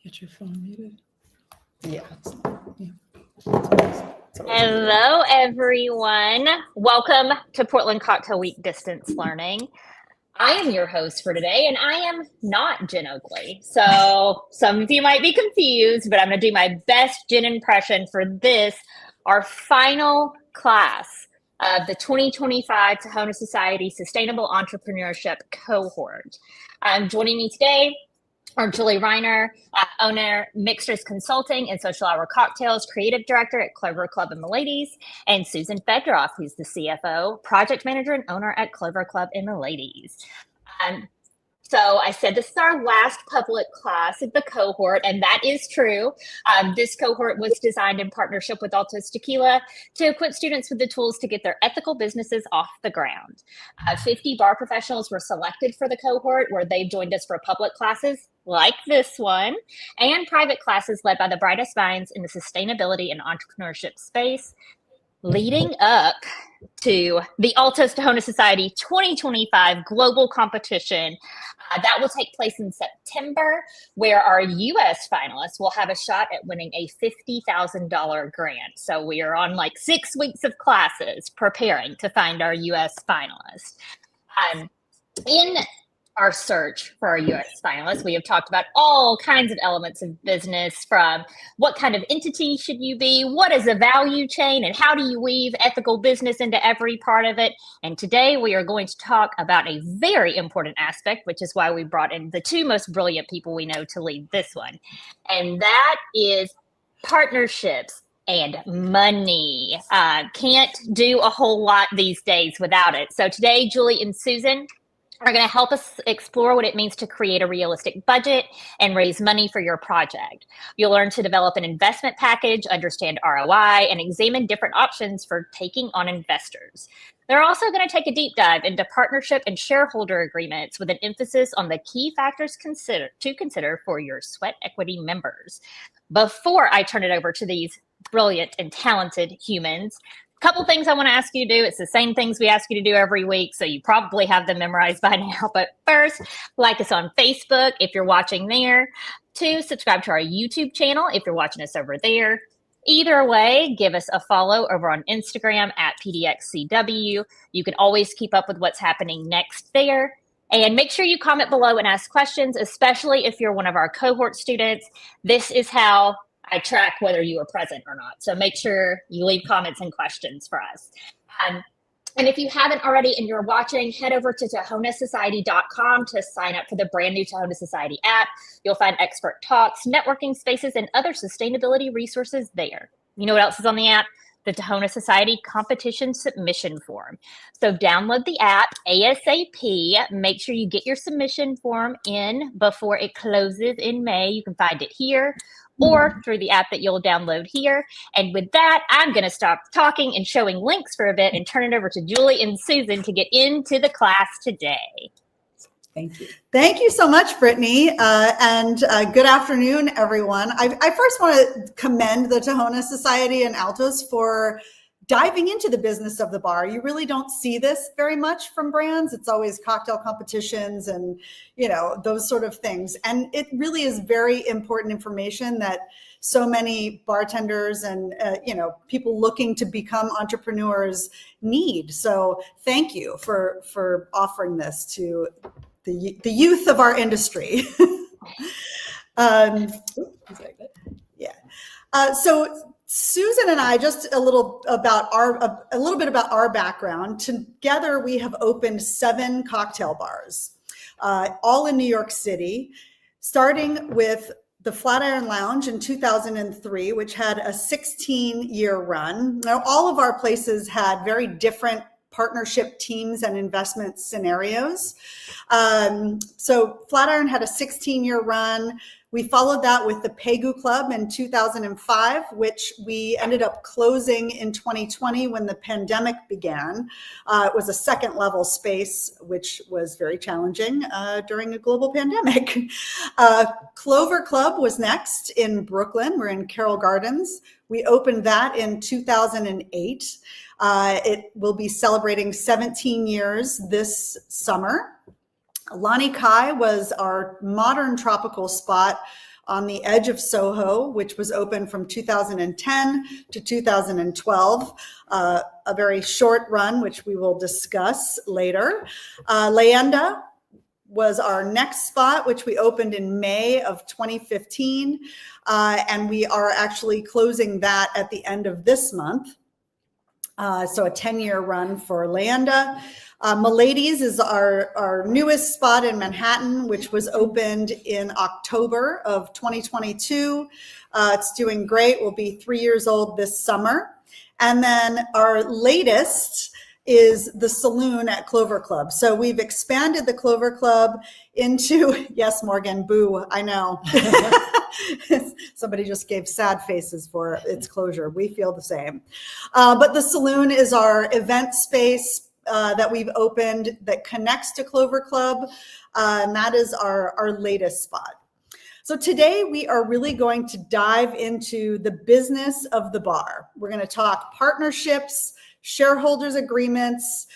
Get your phone muted. Yeah. Hello, everyone. Welcome to Portland Cocktail Week Distance Learning. I am your host for today, and I am not Jen Oakley. So some of you might be confused, but I'm going to do my best Jen impression for this, our final class of the 2025 Tohono Society Sustainable Entrepreneurship Cohort. Joining me today are Julie Reiner, owner, Mixers Consulting and Social Hour Cocktails, creative director at Clover Club and Miladies, and Susan Fedroff, who's the CFO, project manager and owner at Clover Club and Miladies. So I said this is our last public class of the cohort, and that is true. This cohort was designed in partnership with Altos Tequila to equip students with the tools to get their ethical businesses off the ground. 50 bar professionals were selected for the cohort, where they've joined us for public classes like this one, and private classes led by the brightest minds in the sustainability and entrepreneurship space, leading up to the Altos Tohono Society 2025 global competition that will take place in September, where our U.S. finalists will have a shot at winning a $50,000 grant. So we are on like 6 weeks of classes preparing to find our U.S. finalists. In our search for our U.S. finalists, we have talked about all kinds of elements of business, from what kind of entity should you be, what is a value chain, and how do you weave ethical business into every part of it. And today we are going to talk about a very important aspect, which is why we brought in the two most brilliant people we know to lead this one. And that is partnerships and money. Can't do a whole lot these days without it. So today, Julie and Susan are going to help us explore what it means to create a realistic budget and raise money for your project. You'll learn to develop an investment package, understand ROI, and examine different options for taking on investors. They're also going to take a deep dive into partnership and shareholder agreements, with an emphasis on the key factors to consider for your sweat equity members. Before I turn it over to these brilliant and talented humans, couple things I want to ask you to do. It's the same things we ask you to do every week, so you probably have them memorized by now. But first, like us on Facebook if you're watching there. 2, subscribe to our YouTube channel if you're watching us over there. Either way, give us a follow over on Instagram at PDXCW. You can always keep up with what's happening next there. And make sure you comment below and ask questions, especially if you're one of our cohort students. This is how I track whether you are present or not. So make sure you leave comments and questions for us. And if you haven't already and you're watching, head over to tohonosociety.com to sign up for the brand new Tohono Society app. You'll find expert talks, networking spaces, and other sustainability resources there. You know what else is on the app? The Tohono Society competition submission form. So download the app ASAP. Make sure you get your submission form in before it closes in May. You can find it here or through the app that you'll download here. And with that, I'm going to stop talking and showing links for a bit and turn it over to Julie and Susan to get into the class today. Thank you. Thank you so much, Brittany, and good afternoon, everyone. I first want to commend the Tohono Society and Altos for diving into the business of the bar. You really don't see this very much from brands. It's always cocktail competitions and, you know, those sort of things. And it really is very important information that so many bartenders and, you know, people looking to become entrepreneurs need. So thank you for offering this to the youth of our industry. So Susan and I, just a little bit about our background. Together, we have opened 7 cocktail bars, all in New York City, starting with the Flatiron Lounge in 2003, which had a 16-year run. Now, all of our places had very different partnership teams and investment scenarios. So Flatiron had a 16-year run. We followed that with the Pegu Club in 2005, which we ended up closing in 2020 when the pandemic began. It was a second level space, which was very challenging during a global pandemic. Clover Club was next in Brooklyn. We're in Carroll Gardens. We opened that in 2008. It will be celebrating 17 years this summer. Lani Kai was our modern tropical spot on the edge of Soho, which was open from 2010 to 2012, a very short run, which we will discuss later. Leyenda was our next spot, which we opened in May of 2015. And we are actually closing that at the end of this month. So a 10-year run for Leyenda. Milady's is our newest spot in Manhattan, which was opened in October of 2022. It's doing great. We'll be 3 years old this summer. And then our latest is the saloon at Clover Club. So we've expanded the Clover Club into, yes, Morgan, boo, I know. Somebody just gave sad faces for its closure. We feel the same. But the saloon is our event space that we've opened that connects to Clover Club. And that is our latest spot. So today we are really going to dive into the business of the bar. We're going to talk partnerships, shareholders agreements,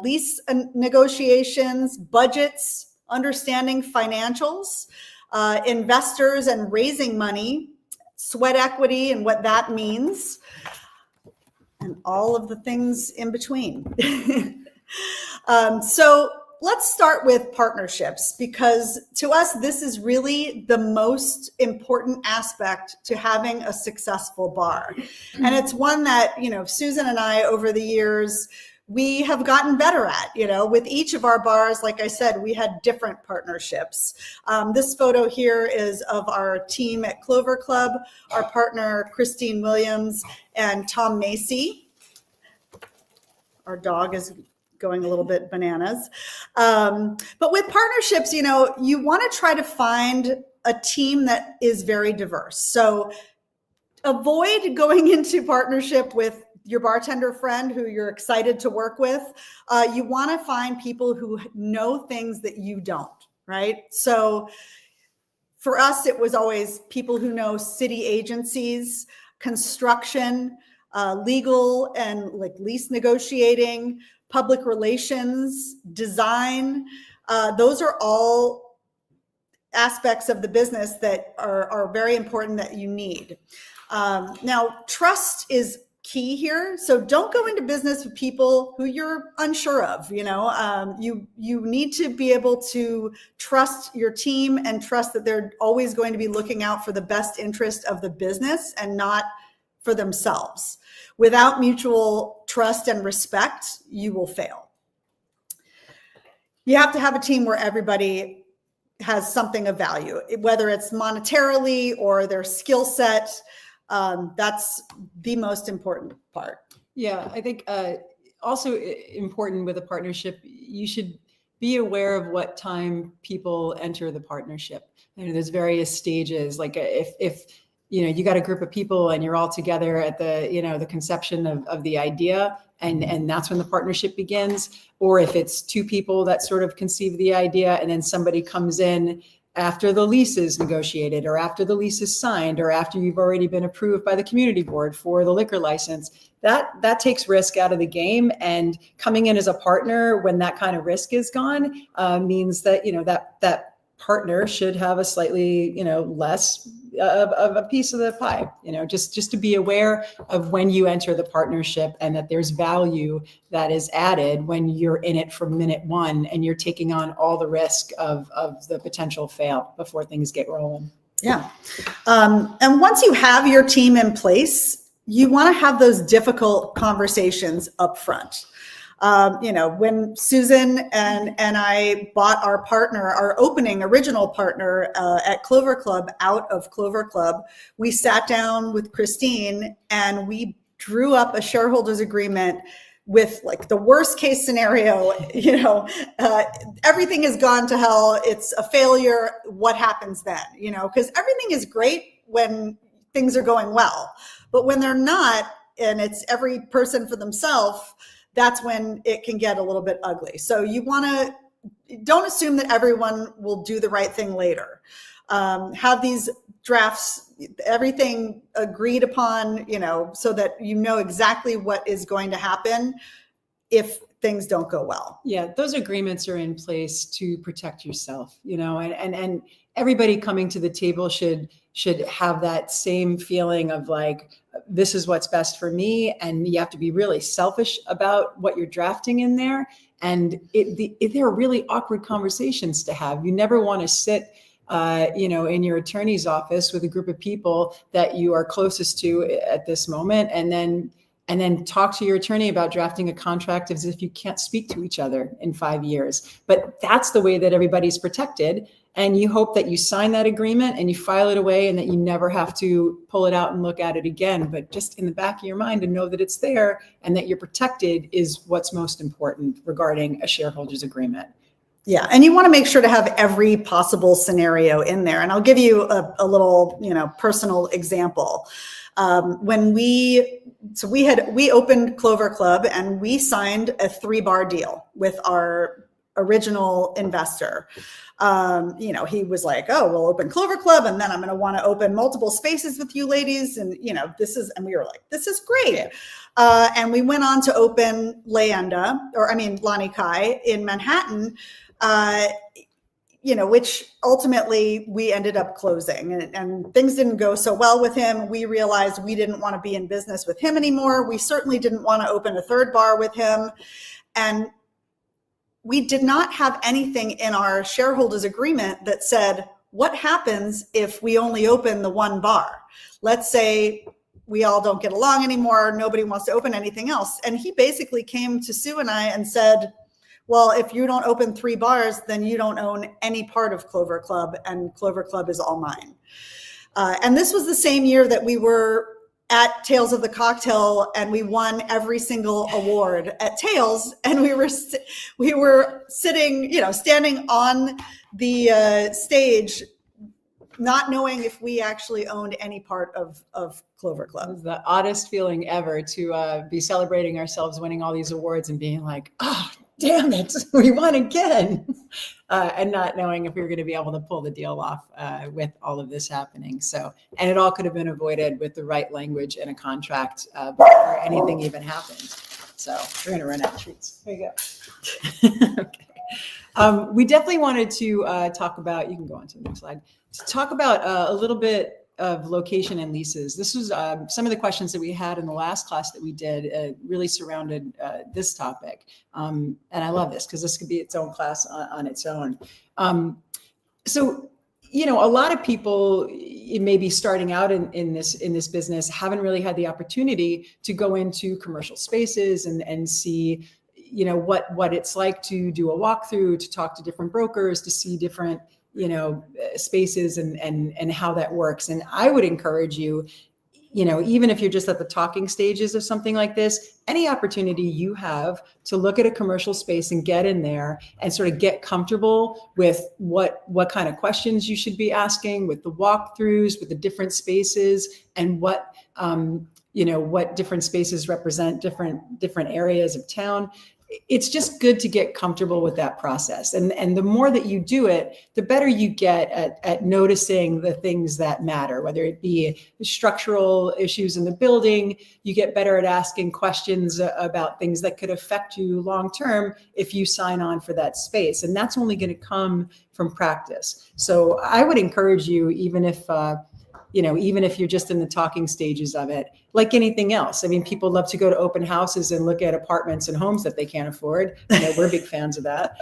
lease negotiations, budgets, understanding financials, investors and raising money, sweat equity and what that means, and all of the things in between. So let's start with partnerships, because to us, this is really the most important aspect to having a successful bar. And it's one that, Susan and I, over the years, we have gotten better at, with each of our bars. Like I said, we had different partnerships. This photo here is of our team at Clover Club, our partner, Christine Williams and Tom Macy. Our dog is going a little bit bananas. But with partnerships, you want to try to find a team that is very diverse. So avoid going into partnership with your bartender friend who you're excited to work with. You want to find people who know things that you don't, right? So for us, it was always people who know city agencies, construction, legal and like lease negotiating, public relations, design. Those are all aspects of the business that are very important that you need. Now, trust is key here. So don't go into business with people who you're unsure of. You need to be able to trust your team and trust that they're always going to be looking out for the best interest of the business and not for themselves. Without mutual trust and respect, you will fail. You have to have a team where everybody has something of value, whether it's monetarily or their skill set. That's the most important part. Yeah, I think also important with a partnership, you should be aware of what time people enter the partnership. There's various stages. Like if you got a group of people and you're all together at the conception of the idea, and that's when the partnership begins. Or if it's two people that sort of conceive the idea and then somebody comes in after the lease is negotiated or after the lease is signed or after you've already been approved by the community board for the liquor license, that takes risk out of the game. And coming in as a partner when that kind of risk is gone means that, that partner should have a slightly, less of a piece of the pie, just to be aware of when you enter the partnership and that there's value that is added when you're in it from minute one and you're taking on all the risk of the potential fail before things get rolling. Yeah. And once you have your team in place, you want to have those difficult conversations up front. When Susan and I bought our partner, our opening original partner at Clover Club out of Clover Club, we sat down with Christine and we drew up a shareholders agreement with like the worst case scenario, everything has gone to hell. It's a failure. What happens then? Because everything is great when things are going well, but when they're not, and it's every person for themselves, that's when it can get a little bit ugly. So don't assume that everyone will do the right thing later. Have these drafts, everything agreed upon, so that you know exactly what is going to happen if things don't go well. Yeah, those agreements are in place to protect yourself, and everybody coming to the table should have that same feeling of like, this is what's best for me. And you have to be really selfish about what you're drafting in there. And there are really awkward conversations to have. You never want to sit in your attorney's office with a group of people that you are closest to at this moment, and then talk to your attorney about drafting a contract as if you can't speak to each other in 5 years. But that's the way that everybody's protected. And you hope that you sign that agreement and you file it away and that you never have to pull it out and look at it again. But just in the back of your mind to know that it's there and that you're protected is what's most important regarding a shareholders agreement. Yeah, and you want to make sure to have every possible scenario in there. And I'll give you a little, personal example. When we opened Clover Club and we signed a 3-bar deal with our original investor. He was like, "Oh, we'll open Clover Club, and then I'm going to want to open multiple spaces with you ladies." And and we were like, "This is great." And we went on to open Lani Kai in Manhattan, which ultimately we ended up closing, and things didn't go so well with him. We realized we didn't want to be in business with him anymore. We certainly didn't want to open a 3rd bar with him. And we did not have anything in our shareholders agreement that said, what happens if we only open the 1 bar? Let's say we all don't get along anymore. Nobody wants to open anything else. And he basically came to Sue and I and said, well, if you don't open 3 bars, then you don't own any part of Clover Club, and Clover Club is all mine. And this was the same year that we were at Tales of the Cocktail, and we won every single award at Tales. And we were sitting, standing on the stage, not knowing if we actually owned any part of Clover Club. It was the oddest feeling ever to be celebrating ourselves winning all these awards and being like, oh, damn it, we won again. And not knowing if we were going to be able to pull the deal off with all of this happening. So, and it all could have been avoided with the right language in a contract before anything even happened. So we're going to run out of treats. There you go. Okay. We definitely wanted to talk about, you can go on to the next slide, to talk about a little bit of location and leases. This was some of the questions that we had in the last class that we did really surrounded this topic. And I love this because this could be its own class on its own. So, a lot of people maybe starting out in this business haven't really had the opportunity to go into commercial spaces and see, what it's like to do a walkthrough, to talk to different brokers, to see different spaces and how that works. And I would encourage you, even if you're just at the talking stages of something like this, any opportunity you have to look at a commercial space and get in there and sort of get comfortable with what kind of questions you should be asking, with the walkthroughs, with the different spaces, and what different spaces represent different areas of town. It's just good to get comfortable with that process. And the more that you do it, the better you get at noticing the things that matter, whether it be structural issues in the building. You get better at asking questions about things that could affect you long-term if you sign on for that space. And that's only going to come from practice. So I would encourage you, even if you're just in the talking stages of it, like anything else. I mean, people love to go to open houses and look at apartments and homes that they can't afford. We're big fans of that.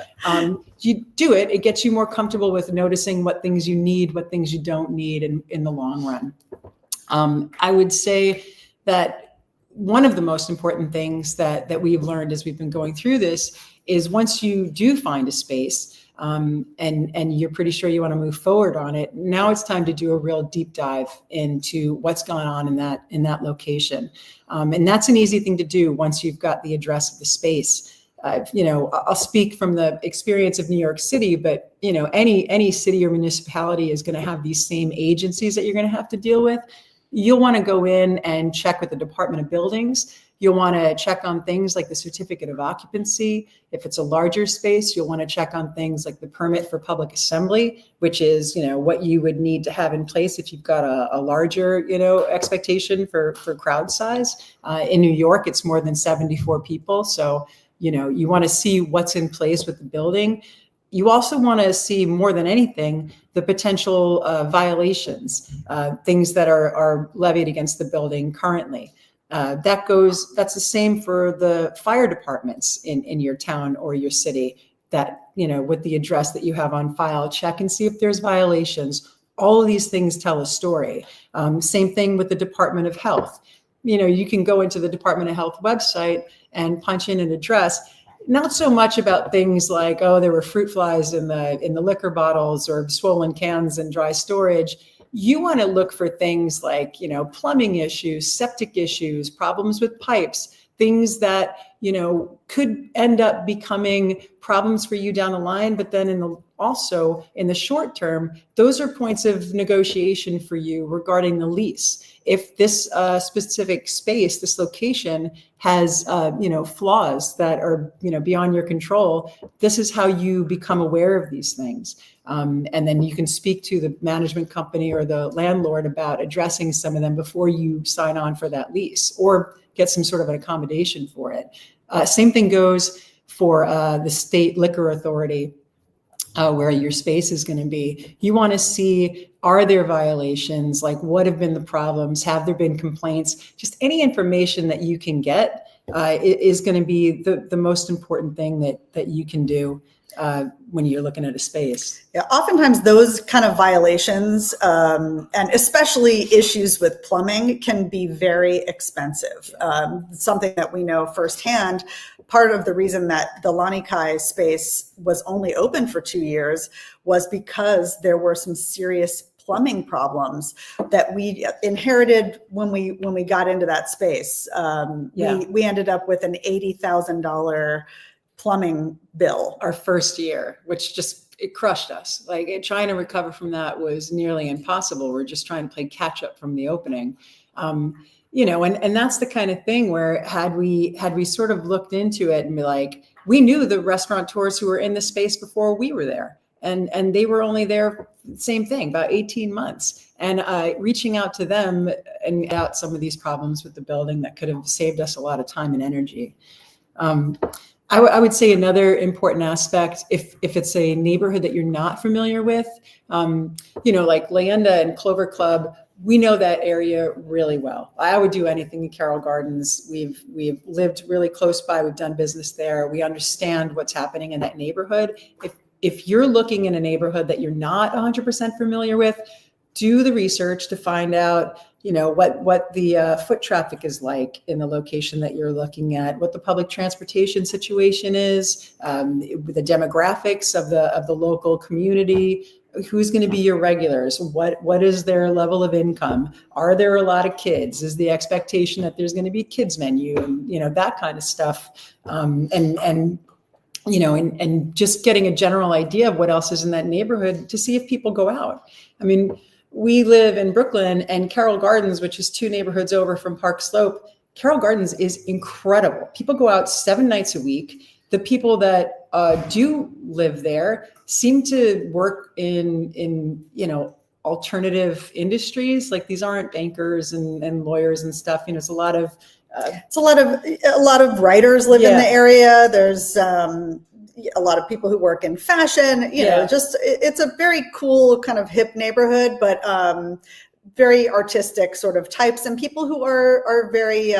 You do it, it gets you more comfortable with noticing what things you need, what things you don't need in the long run. I would say that one of the most important things that we've learned as we've been going through this is once you do find a space, and you're pretty sure you want to move forward on it, now it's time to do a real deep dive into what's going on in that location. And that's an easy thing to do once you've got the address of the space. I'll speak from the experience of New York City, but any city or municipality is going to have these same agencies that you're going to have to deal with. You'll want to go in and check with the Department of Buildings. You'll want to check on things like the certificate of occupancy. If it's a larger space, you'll want to check on things like the permit for public assembly, which is, what you would need to have in place if you've got a larger, expectation for crowd size. In New York, it's more than 74 people. So, you want to see what's in place with the building. You also want to see, more than anything, the potential violations, things that are levied against the building currently. That's the same for the fire departments in your town or your city, that, with the address that you have on file, check and see if there's violations. All of these things tell a story. Same thing with the Department of Health. You can go into the Department of Health website and punch in an address. Not so much about things like, oh, there were fruit flies in the liquor bottles or swollen cans and dry storage. You want to look for things like, plumbing issues, septic issues, problems with pipes, things that, could end up becoming problems for you down the line. But then also in the short term, those are points of negotiation for you regarding the lease. If this specific space, this location has, flaws that are, beyond your control, this is how you become aware of these things. And then you can speak to the management company or the landlord about addressing some of them before you sign on for that lease, or get some sort of an accommodation for it. Same thing goes for the state liquor authority, where your space is going to be. You want to see, are there violations? Like, what have been the problems? Have there been complaints? Just any information that you can get is going to be the most important thing that you can do when you're looking at a space. Yeah, oftentimes those kind of violations, and especially issues with plumbing, can be very expensive. Something that we know firsthand. Part of the reason that the Lanikai space was only open for 2 years was because there were some serious plumbing problems that we inherited when we got into that space. We ended up with an $80,000 plumbing bill Our first year, which it crushed us. Like, trying to recover from that was nearly impossible. We're just trying to play catch up from the opening. And that's the kind of thing where had we sort of looked into it and be like, we knew the restaurateurs who were in the space before we were there, and they were only there, same thing, about 18 months. And reaching out to them and out some of these problems with the building that could have saved us a lot of time and energy. I would say another important aspect, if it's a neighborhood that you're not familiar with, like Leanda and Clover Club, we know that area really well. I would do anything in Carroll Gardens. We've lived really close by. We've done business there. We understand what's happening in that neighborhood. If you're looking in a neighborhood that you're not 100% familiar with, do the research to find out, what the foot traffic is like in the location that you're looking at, what the public transportation situation is, the demographics of the local community, who's going to be your regulars, what is their level of income, are there a lot of kids, is the expectation that there's going to be kids menu, and that kind of stuff, and just getting a general idea of what else is in that neighborhood to see if people go out. I mean, we live in Brooklyn, and Carroll Gardens, which is 2 neighborhoods over from Park Slope, Carroll Gardens is incredible. People go out 7 nights a week. The people that do live there seem to work in alternative industries. Like, these aren't bankers and lawyers and stuff. It's a lot of a lot of writers live in the area. There's a lot of people who work in fashion, it's a very cool kind of hip neighborhood, but very artistic sort of types, and people who are very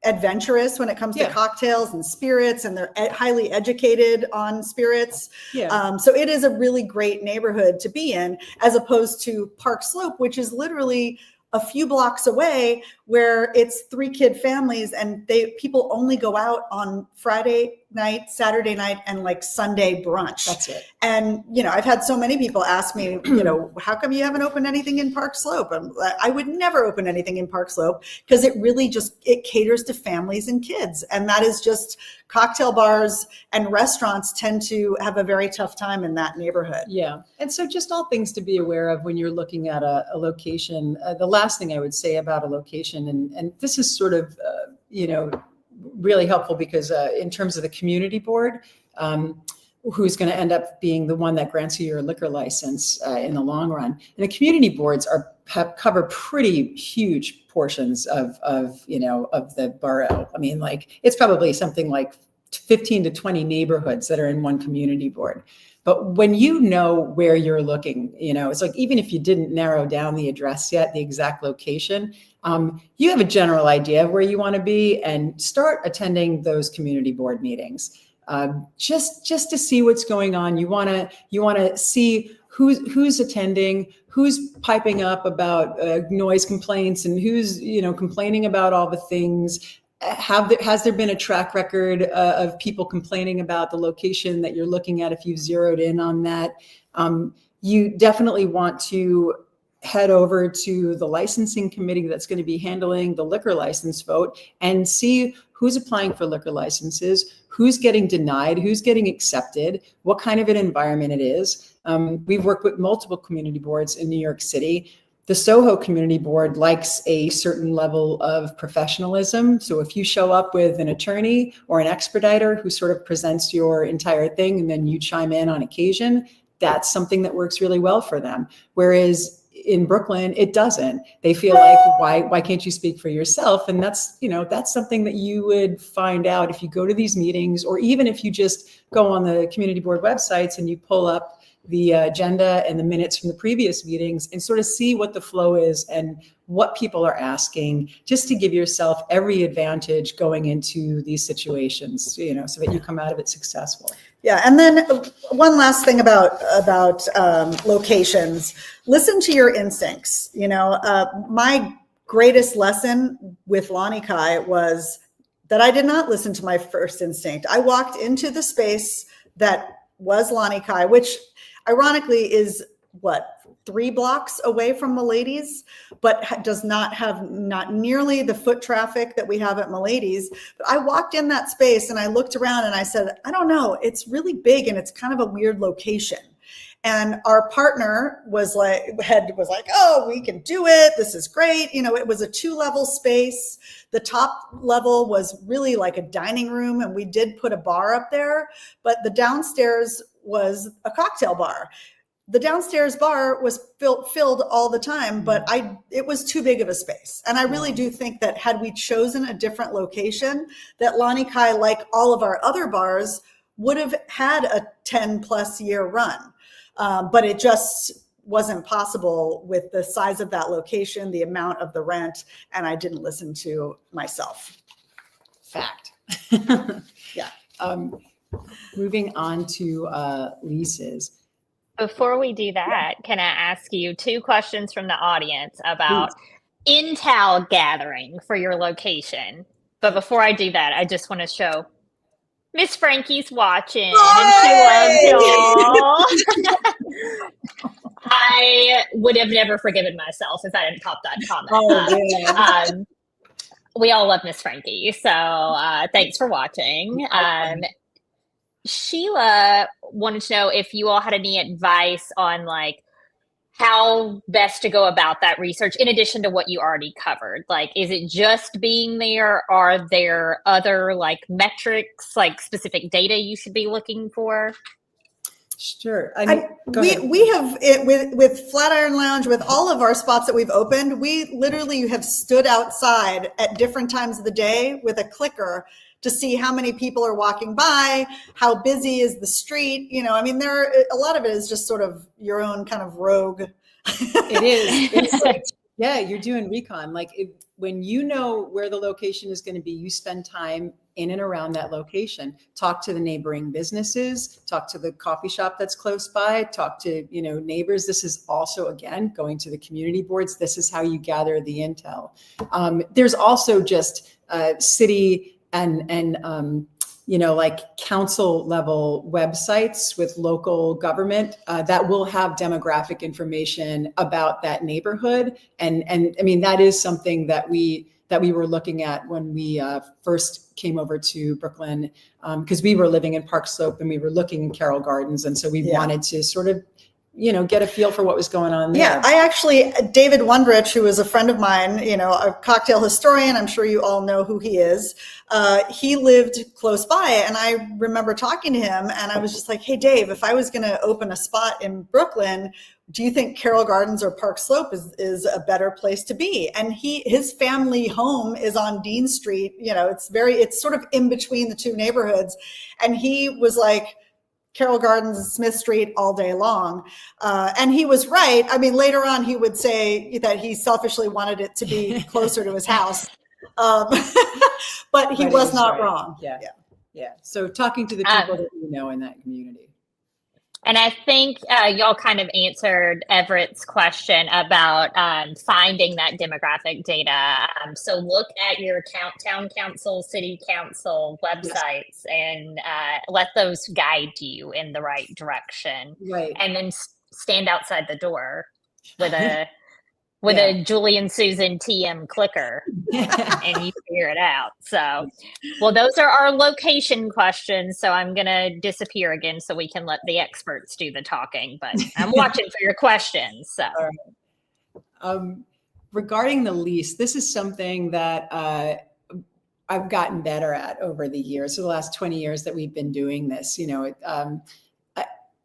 adventurous when it comes to cocktails and spirits, and they're highly educated on spirits. So it is a really great neighborhood to be in, as opposed to Park Slope, which is literally a few blocks away, where it's 3 kid families, and people only go out on Friday night, Saturday night, and like Sunday brunch. That's it. And, I've had so many people ask me, how come you haven't opened anything in Park Slope? I would never open anything in Park Slope, because it really it caters to families and kids. And that is just, cocktail bars and restaurants tend to have a very tough time in that neighborhood. Yeah. And so just all things to be aware of when you're looking at a location. The last thing I would say about a location, and this is sort of, really helpful, because in terms of the community board, who's going to end up being the one that grants you your liquor license in the long run. And the community boards cover pretty huge portions of the borough. I mean, like, it's probably something like 15 to 20 neighborhoods that are in one community board. But when you know where you're looking, it's like, even if you didn't narrow down the address yet, the exact location, you have a general idea of where you want to be, and start attending those community board meetings. Just to see what's going on. You want to see who's attending, who's piping up about noise complaints, and who's complaining about all the things. Has there been a track record of people complaining about the location that you're looking at? If you've zeroed in on that, you definitely want to head over to the licensing committee that's going to be handling the liquor license vote, and see who's applying for liquor licenses, who's getting denied, who's getting accepted, what kind of an environment it is. We've worked with multiple community boards in New York City. The Soho Community Board likes a certain level of professionalism. So if you show up with an attorney or an expediter who sort of presents your entire thing, and then you chime in on occasion, that's something that works really well for them. Whereas in Brooklyn, it doesn't. They feel like, why can't you speak for yourself? And that's something that you would find out if you go to these meetings, or even if you just go on the community board websites and you pull up the agenda and the minutes from the previous meetings, and sort of see what the flow is and what people are asking, just to give yourself every advantage going into these situations, so that you come out of it successful. Yeah, and then one last thing about locations: listen to your instincts. My greatest lesson with Lani Kai was that I did not listen to my first instinct. I walked into the space that was Lani Kai, which ironically is 3 blocks away from Milady's, but does not have not nearly the foot traffic that we have at Milady's. But I walked in that space and I looked around and I said, I don't know, it's really big and it's kind of a weird location. And our partner was like, oh, we can do it. This is great. It was a 2-level space. The top level was really like a dining room, and we did put a bar up there, but the downstairs was a cocktail bar. The downstairs bar was filled all the time, but it was too big of a space. And I really do think that had we chosen a different location, that Lani Kai, like all of our other bars, would have had a 10+ year run. But it just wasn't possible with the size of that location, the amount of the rent, and I didn't listen to myself. Fact. Yeah. Moving on to leases. Before we do that, can I ask you 2 questions from the audience about intel gathering for your location? But before I do that, I just want to show Miss Frankie's watching, and she loves y'all. I would have never forgiven myself if I didn't pop that comment. We all love Miss Frankie, so thanks for watching. Sheila wanted to know if you all had any advice on how best to go about that research, in addition to what you already covered. Is it just being there? Are there other metrics, specific data you should be looking for? Sure. We have it with Flatiron Lounge, with all of our spots that we've opened, we literally have stood outside at different times of the day with a clicker to see how many people are walking by, how busy is the street. A lot of it is just sort of your own kind of rogue. It is. Yeah, you're doing recon. When you know where the location is going to be, you spend time in and around that location. Talk to the neighboring businesses, talk to the coffee shop that's close by, talk to neighbors. This is also, again, going to the community boards. This is how you gather the intel. There's also just city and council level websites with local government that will have demographic information about that neighborhood. And I mean, that is something that we were looking at when we first came over to Brooklyn, because we were living in Park Slope and we were looking in Carroll Gardens. And so we wanted to sort of get a feel for what was going on there. Yeah, David Wondrich, who is a friend of mine, a cocktail historian, I'm sure you all know who he is. He lived close by, and I remember talking to him, and I was just like, hey, Dave, if I was going to open a spot in Brooklyn, do you think Carroll Gardens or Park Slope is a better place to be? And his family home is on Dean Street. It's sort of in between the two neighborhoods. And he was like, Carroll Gardens and Smith Street all day long. And he was right. I mean, later on, he would say that he selfishly wanted it to be closer to his house. But he was not right. wrong. Yeah. So talking to the people that you know in that community. And I think y'all kind of answered Everett's question about finding that demographic data. So look at your town council, city council websites, and let those guide you in the right direction. Right. And then stand outside the door with a Julie and Susan TM clicker, and you figure it out. So, well, those are our location questions. So I'm going to disappear again so we can let the experts do the talking, but I'm watching for your questions. So, regarding the lease, this is something that I've gotten better at over the years. So the last 20 years that we've been doing this,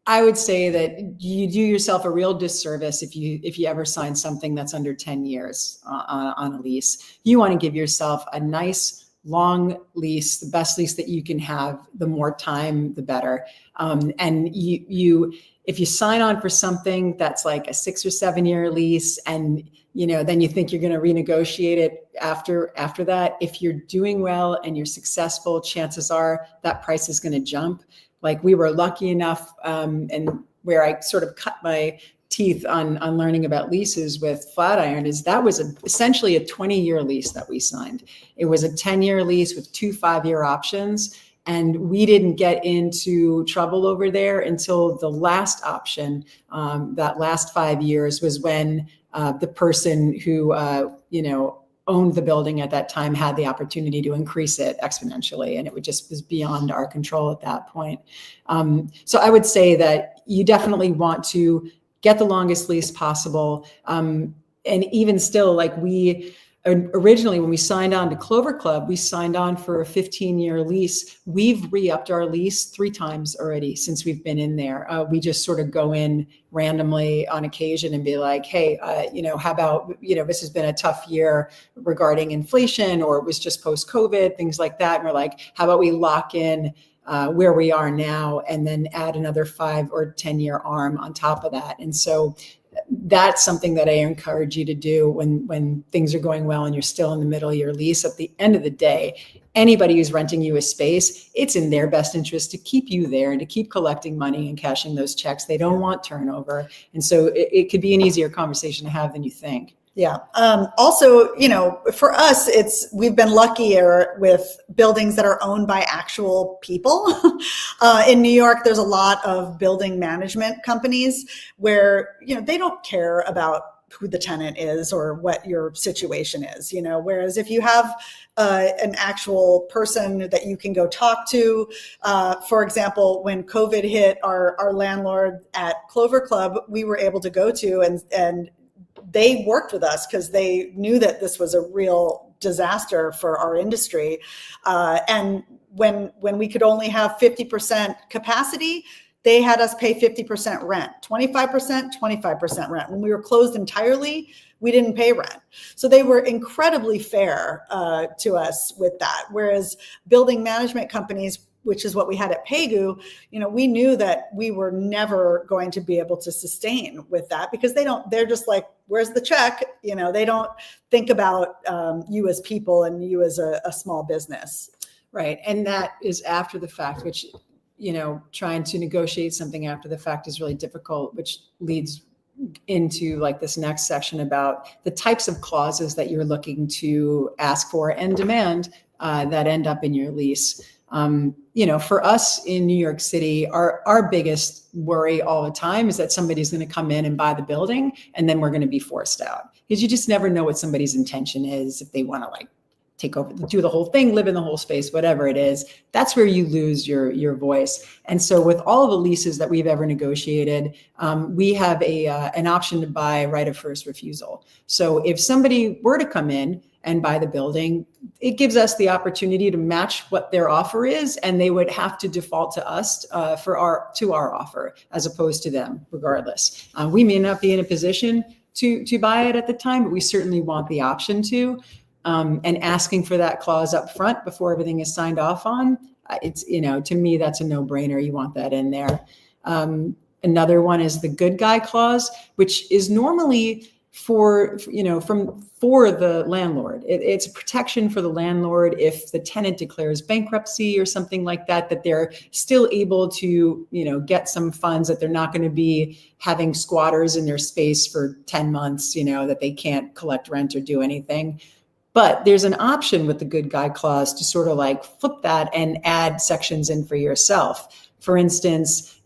I would say that you do yourself a real disservice if you ever sign something that's under 10 years on a lease. You want to give yourself a nice long lease, the best lease that you can have. The more time, the better. And if you sign on for something that's like a 6 or 7 year lease, and then you think you're going to renegotiate it after that, if you're doing well and you're successful, chances are that price is going to jump. Like, we were lucky enough, and where I sort of cut my teeth on learning about leases with Flatiron is that was essentially a 20-year lease that we signed. It was a 10-year lease with 2 5-year options. And we didn't get into trouble over there until the last option. That last 5 years was when the person who, owned the building at that time had the opportunity to increase it exponentially, and it was beyond our control at that point. So I would say that you definitely want to get the longest lease possible. And even still, like, we originally, when we signed on to Clover Club, we signed on for a 15-year lease. We've re-upped our lease 3 times already since we've been in there. We just sort of go in randomly on occasion and be like, hey, how about, this has been a tough year regarding inflation, or it was just post-COVID, things like that. And we're like, how about we lock in where we are now and then add another 5 or 10-year arm on top of that. And so that's something that I encourage you to do when things are going well and you're still in the middle of your lease. At the end of the day, anybody who's renting you a space, it's in their best interest to keep you there and to keep collecting money and cashing those checks. They don't want turnover. And so it could be an easier conversation to have than you think. Yeah. Also, for us, we've been luckier with buildings that are owned by actual people. In New York, there's a lot of building management companies where, they don't care about who the tenant is or what your situation is, whereas if you have an actual person that you can go talk to, for example, when COVID hit, our landlord at Clover Club, we were able to go to and they worked with us because they knew that this was a real disaster for our industry. And when we could only have 50% capacity, they had us pay 50% rent, 25% rent. When we were closed entirely, we didn't pay rent. So they were incredibly fair to us with that. Whereas building management companies, which is what we had at Pegu, we knew that we were never going to be able to sustain with that because they're just like, where's the check? They don't think about you as people and you as a small business. Right. And that is after the fact, which, trying to negotiate something after the fact is really difficult, which leads into like this next section about the types of clauses that you're looking to ask for and demand that end up in your lease. For us in New York City, our biggest worry all the time is that somebody's going to come in and buy the building and then we're going to be forced out, because you just never know what somebody's intention is, if they want to like take over, do the whole thing, live in the whole space, whatever it is, that's where you lose your voice. And so with all of the leases that we've ever negotiated, we have an option to buy right of first refusal. So if somebody were to come in and buy the building, it gives us the opportunity to match what their offer is, and they would have to default to us to our offer as opposed to them, regardless. We may not be in a position to buy it at the time, but we certainly want the option to. And asking for that clause up front before everything is signed off on, it's, to me, that's a no-brainer. You want that in there. Another one is the good guy clause, which is normally for the landlord. It's a protection for the landlord if the tenant declares bankruptcy or something like that, that they're still able to, get some funds, that they're not going to be having squatters in their space for 10 months, that they can't collect rent or do anything. But there's an option with the good guy clause to sort of like flip that and add sections in for yourself. For instance,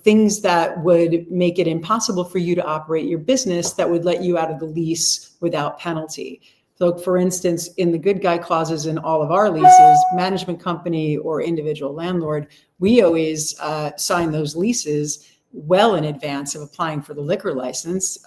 things that would make it impossible for you to operate your business that would let you out of the lease without penalty. So for instance, in the good guy clauses in all of our leases, management company or individual landlord, we always sign those leases well in advance of applying for the liquor license.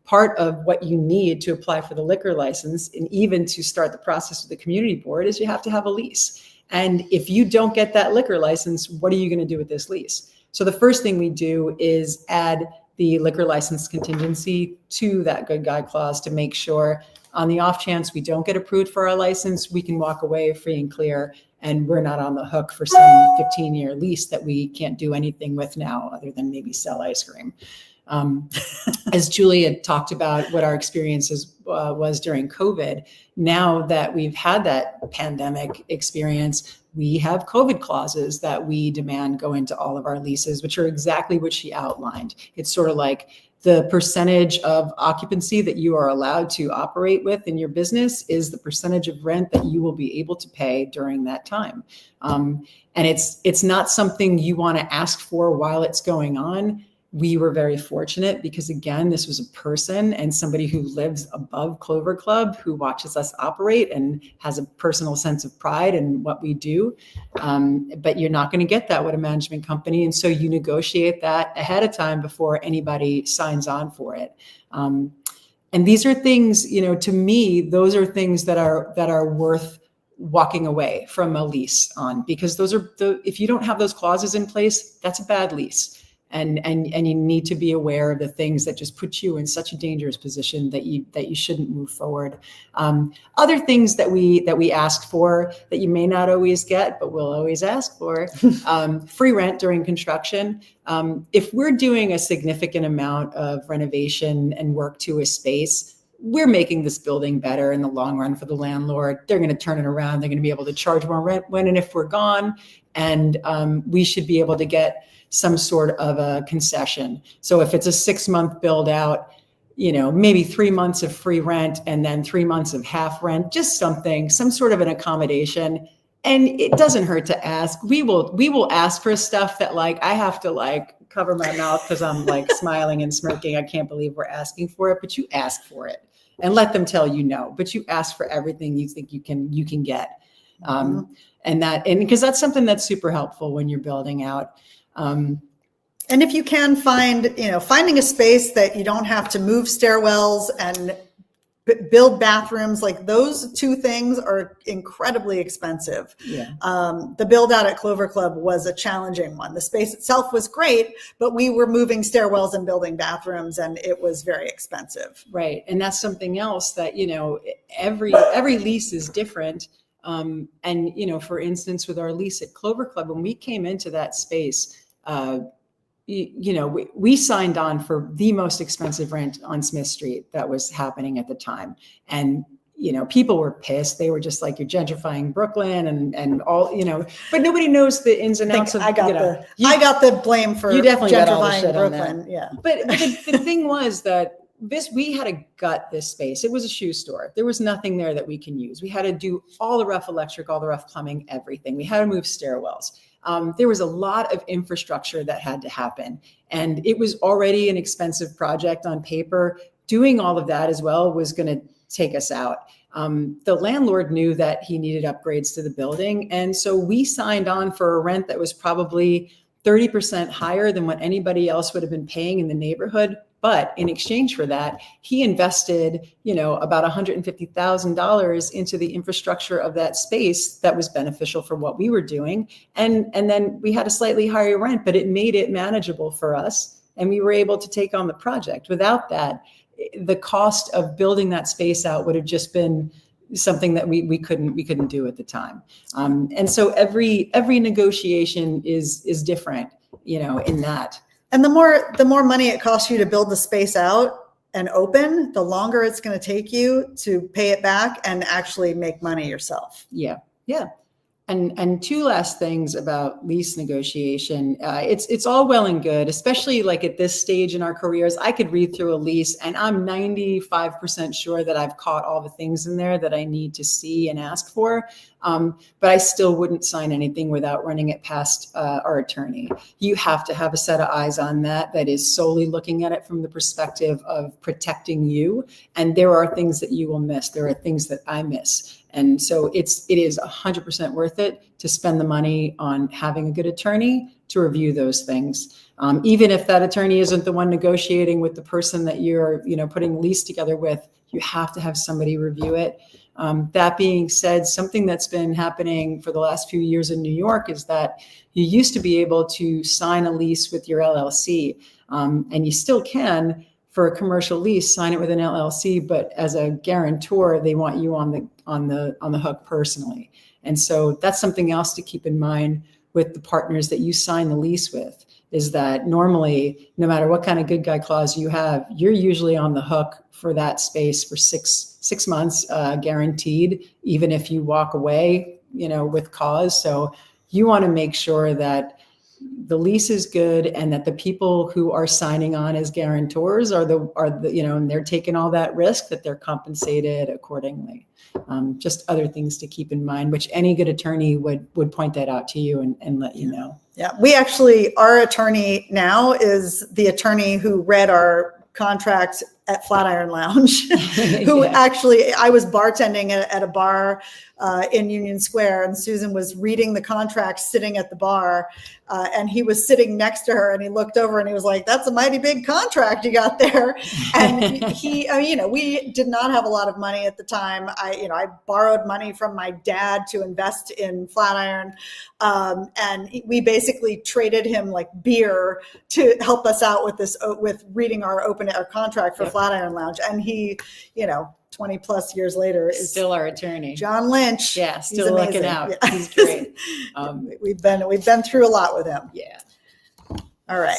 Part of what you need to apply for the liquor license and even to start the process with the community board is you have to have a lease. And if you don't get that liquor license, what are you going to do with this lease? So the first thing we do is add the liquor license contingency to that good guy clause to make sure on the off chance we don't get approved for our license, we can walk away free and clear, and we're not on the hook for some 15-year lease that we can't do anything with now other than maybe sell ice cream. As Julie had talked about what our experiences was during COVID, now that we've had that pandemic experience, we have COVID clauses that we demand go into all of our leases, which are exactly what she outlined. It's sort of like the percentage of occupancy that you are allowed to operate with in your business is the percentage of rent that you will be able to pay during that time. And it's not something you want to ask for while it's going on. We were very fortunate because, again, this was a person and somebody who lives above Clover Club who watches us operate and has a personal sense of pride in what we do. But you're not going to get that with a management company. And so you negotiate that ahead of time before anybody signs on for it. And these are things, to me, those are things that are worth walking away from a lease on, because those are if you don't have those clauses in place, that's a bad lease. And you need to be aware of the things that just put you in such a dangerous position that you shouldn't move forward. Other things that we ask for that you may not always get, but we'll always ask for, free rent during construction. If we're doing a significant amount of renovation and work to a space, we're making this building better in the long run for the landlord. They're going to turn it around. They're going to be able to charge more rent when and if we're gone. And we should be able to get some sort of a concession. So if it's a 6-month build out, maybe 3 months of free rent and then 3 months of half rent, just some sort of an accommodation. And it doesn't hurt to ask. We will ask for stuff that I have to cover my mouth because I'm smiling and smirking. I can't believe we're asking for it, but you ask for it and let them tell you no, but you ask for everything you think you can get. And because that's something that's super helpful when you're building out. And if you can finding a space that you don't have to move stairwells and build bathrooms, those two things are incredibly expensive. Yeah. The build out at Clover Club was a challenging one. The space itself was great, but we were moving stairwells and building bathrooms, and it was very expensive. Right. And that's something else that, every lease is different. And, for instance, with our lease at Clover Club, when we came into that space, we signed on for the most expensive rent on Smith Street that was happening at the time. And, people were pissed. They were just like, you're gentrifying Brooklyn and all, but nobody knows the ins and outs of, I got the blame for you definitely gentrifying Brooklyn. Yeah. But the thing was that we had to gut this space. It was a shoe store. There was nothing there that we can use. We had to do all the rough electric, all the rough plumbing, everything. We had to move stairwells. There was a lot of infrastructure that had to happen. And it was already an expensive project on paper. doing all of that as well was going to take us out. The landlord knew that he needed upgrades to the building. And so we signed on for a rent that was probably 30% higher than what anybody else would have been paying in the neighborhood. But in exchange for that, he invested, about $150,000 into the infrastructure of that space that was beneficial for what we were doing. And then we had a slightly higher rent, but it made it manageable for us. And we were able to take on the project. Without that, the cost of building that space out would have just been something that we couldn't do at the time. And so every negotiation is different, in that. And the more money it costs you to build the space out and open, the longer it's going to take you to pay it back and actually make money yourself. Yeah. And two last things about lease negotiation. It's all well and good, especially like at this stage in our careers. I could read through a lease and I'm 95% sure that I've caught all the things in there that I need to see and ask for. But I still wouldn't sign anything without running it past our attorney. You have to have a set of eyes on that is solely looking at it from the perspective of protecting you. And there are things that you will miss. There are things that I miss. And so it is 100% worth it to spend the money on having a good attorney to review those things. Even if that attorney isn't the one negotiating with the person that you're, putting a lease together with, you have to have somebody review it. That being said, something that's been happening for the last few years in New York is that you used to be able to sign a lease with your LLC, and you still can. For a commercial lease, sign it with an LLC, but as a guarantor, they want you on the hook personally. And so that's something else to keep in mind with the partners that you sign the lease with, is that normally, no matter what kind of good guy clause you have, you're usually on the hook for that space for six months, guaranteed, even if you walk away, with cause. So you want to make sure that the lease is good and that the people who are signing on as guarantors are the and they're taking all that risk, that they're compensated accordingly. Just other things to keep in mind, which any good attorney would point that out to you and let you know. Yeah, our attorney now is the attorney who read our contract at Flatiron Lounge, who actually, I was bartending at a bar in Union Square, and Susan was reading the contract sitting at the bar, and he was sitting next to her, and he looked over and he was like, "That's a mighty big contract you got there." And we did not have a lot of money at the time. I borrowed money from my dad to invest in Flatiron, and we basically traded him like beer to help us out with this, with reading our contract for Flatiron Lounge. And he, 20 plus years later, is still our attorney. John Lynch. Yeah, still looking out. Yeah. He's great. We've been through a lot with him. Yeah. All right.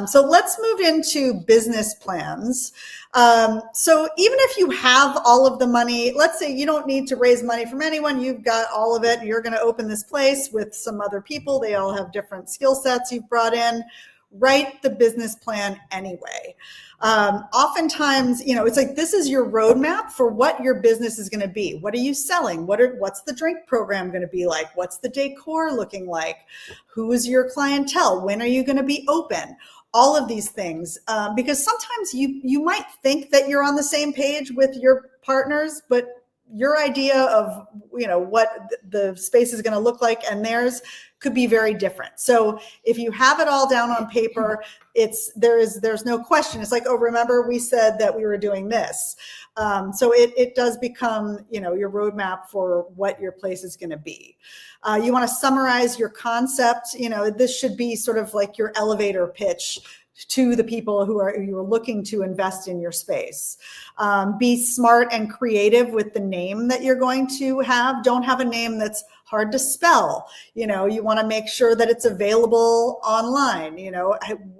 So let's move into business plans. So even if you have all of the money, let's say you don't need to raise money from anyone, you've got all of it, you're going to open this place with some other people. They all have different skill sets you've brought in. Write the business plan anyway. Oftentimes, it's like, this is your roadmap for what your business is going to be. What are you selling? What's the drink program going to be like? What's the decor looking like? Who is your clientele? When are you going to be open? All of these things, because sometimes you might think that you're on the same page with your partners, but your idea of what the space is going to look like and theirs could be very different. So if you have it all down on paper, there's no question. It's like, oh, remember we said that we were doing this. So it does become your roadmap for what your place is going to be. You want to summarize your concept. This should be sort of like your elevator pitch to the people who are looking to invest in your space. Be smart and creative with the name that you're going to have. Don't have a name that's hard to spell. You want to make sure that it's available online.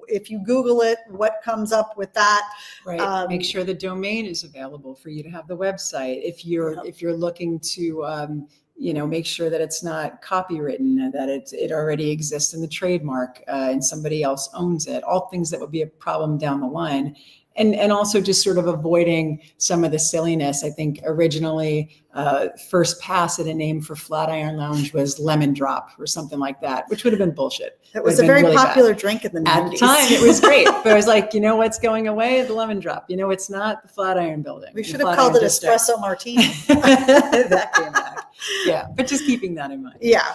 If you Google it, what comes up with that? Right. Make sure the domain is available for you to have the website. If you're looking to make sure that it's not copywritten, that it already exists in the trademark and somebody else owns it. All things that would be a problem down the line. And also just sort of avoiding some of the silliness. I think originally first pass at a name for Flatiron Lounge was Lemon Drop or something like that, which would have been bullshit. It was a very really popular bad. drink in the 90s. At the time, it was great. But I was like, you know what's going away? The Lemon Drop. You know, it's not the Flatiron Building. We the should have Flatiron called it District. Espresso Martini. That came back. Yeah, but just keeping that in mind. Yeah.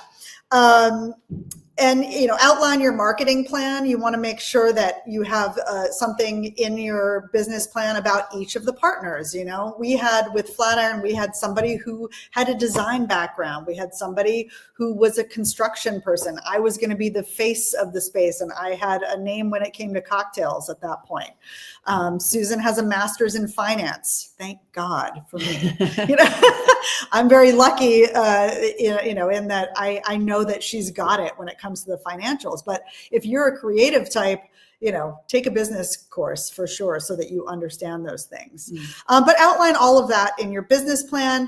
And, outline your marketing plan. You want to make sure that you have something in your business plan about each of the partners. We had with Flatiron, we had somebody who had a design background. We had somebody who was a construction person. I was going to be the face of the space, and I had a name when it came to cocktails at that point. Susan has a master's in finance. Thank God for me. I'm very lucky, in that I know that she's got it when it comes to the financials. But if you're a creative type, take a business course for sure so that you understand those things. But outline all of that in your business plan.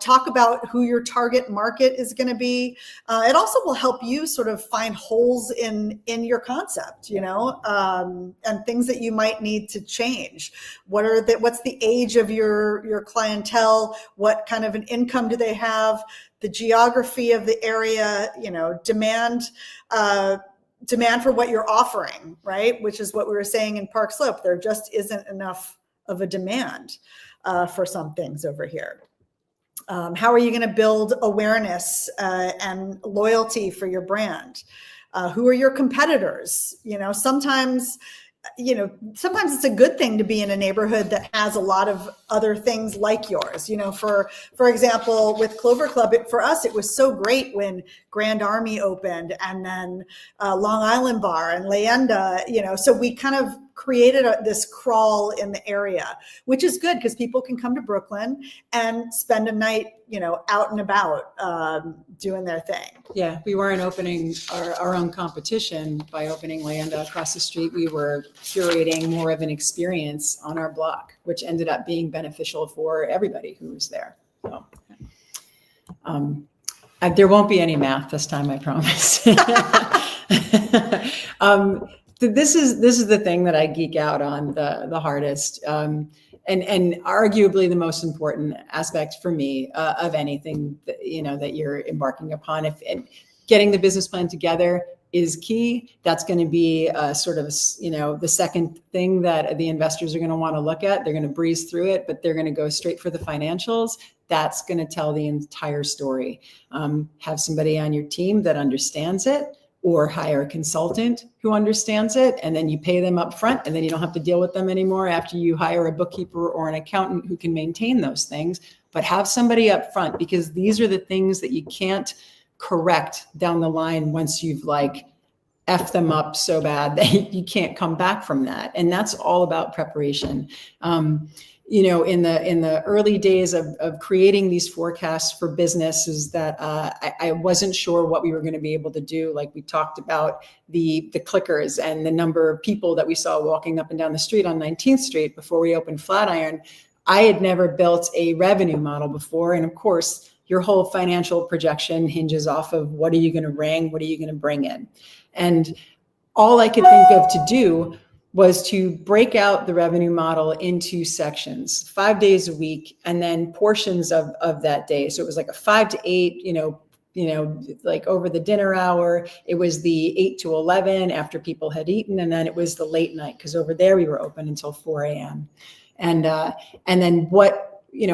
Talk about who your target market is going to be. It also will help you sort of find holes in your concept, and things that you might need to change. What's the age of your clientele? What kind of an income do they have? The geography of the area, demand for what you're offering, right? Which is what we were saying in Park Slope. There just isn't enough of a demand for some things over here. How are you going to build awareness and loyalty for your brand? Who are your competitors? Sometimes it's a good thing to be in a neighborhood that has a lot of other things like yours. For example, with Clover Club, for us, it was so great when Grand Army opened, and then Long Island Bar and Leyenda, so we kind of created this crawl in the area, which is good because people can come to Brooklyn and spend a night, out and about doing their thing. Yeah, we weren't opening our own competition by opening Leyenda across the street. We were curating more of an experience on our block, which ended up being beneficial for everybody who was there. So, there won't be any math this time, I promise. This is the thing that I geek out on the hardest, and arguably the most important aspect for me of anything that you're embarking upon. And getting the business plan together is key. That's going to be sort of the second thing that the investors are going to want to look at. They're going to breeze through it, but they're going to go straight for the financials. That's going to tell the entire story. Have somebody on your team that understands it, or hire a consultant who understands it, and then you pay them up front, and then you don't have to deal with them anymore after you hire a bookkeeper or an accountant who can maintain those things. But have somebody up front, because these are the things that you can't correct down the line once you've F them up so bad that you can't come back from that. And that's all about preparation. In the early days of creating these forecasts for businesses that I wasn't sure what we were going to be able to do. Like we talked about the clickers and the number of people that we saw walking up and down the street on 19th Street before we opened Flatiron. I had never built a revenue model before. And of course, your whole financial projection hinges off of what are you going to ring? What are you going to bring in? And all I could think of to do was to break out the revenue model into sections, 5 days a week, and then portions of that day. So it was like a 5 to 8, like over the dinner hour. It was the 8 to 11 after people had eaten. And then it was the late night, because over there we were open until 4 a.m. And then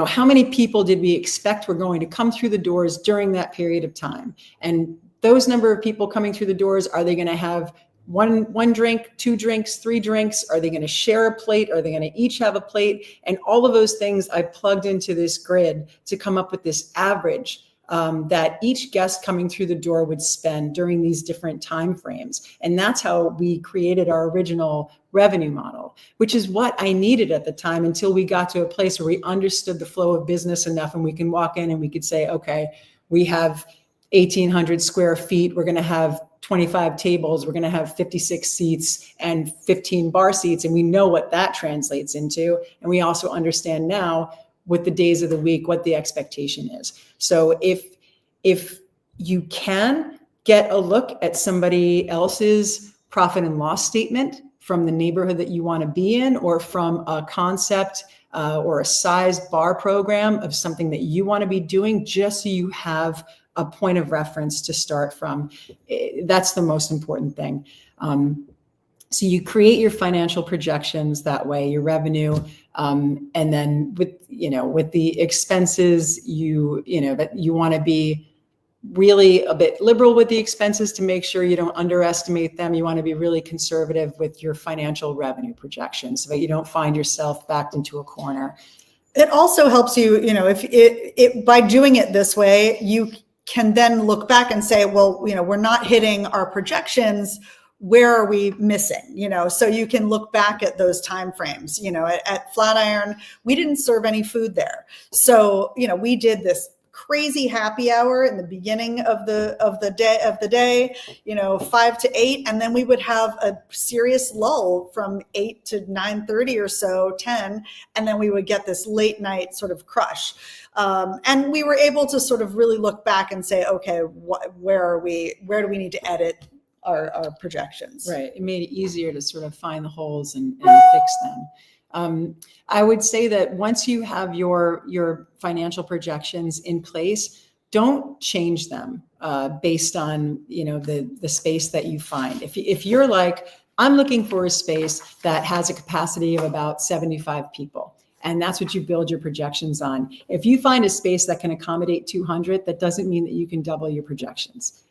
how many people did we expect were going to come through the doors during that period of time? And those number of people coming through the doors, are they going to have one drink, 2 drinks, 3 drinks? Are they going to share a plate? Are they going to each have a plate? And all of those things I plugged into this grid to come up with this average that each guest coming through the door would spend during these different time frames. And that's how we created our original revenue model, which is what I needed at the time, until we got to a place where we understood the flow of business enough, and we can walk in and we could say, okay, we have 1,800 square feet. We're going to have 25 tables. We're going to have 56 seats and 15 bar seats. And we know what that translates into. And we also understand now, with the days of the week, what the expectation is. So if you can get a look at somebody else's profit and loss statement from the neighborhood that you want to be in, or from a concept or a sized bar program of something that you want to be doing, just so you have a point of reference to start from. That's the most important thing. So you create your financial projections that way, your revenue, and then with the expenses, that you want to be really a bit liberal with the expenses to make sure you don't underestimate them. You want to be really conservative with your financial revenue projections so that you don't find yourself backed into a corner. It also helps you, if by doing it this way, you can then look back and say, well, we're not hitting our projections. Where are we missing? So you can look back at those timeframes. At Flatiron, we didn't serve any food there. So, we did this crazy happy hour in the beginning of the day, 5 to 8, and then we would have a serious lull from 8 to 9:30 or so, 10, and then we would get this late night sort of crush. And we were able to sort of really look back and say, okay, where do we need to edit our projections? Right. It made it easier to sort of find the holes and fix them. I would say that once you have your financial projections in place, don't change them based on the space that you find. If you're like, I'm looking for a space that has a capacity of about 75 people, and that's what you build your projections on. If you find a space that can accommodate 200, that doesn't mean that you can double your projections.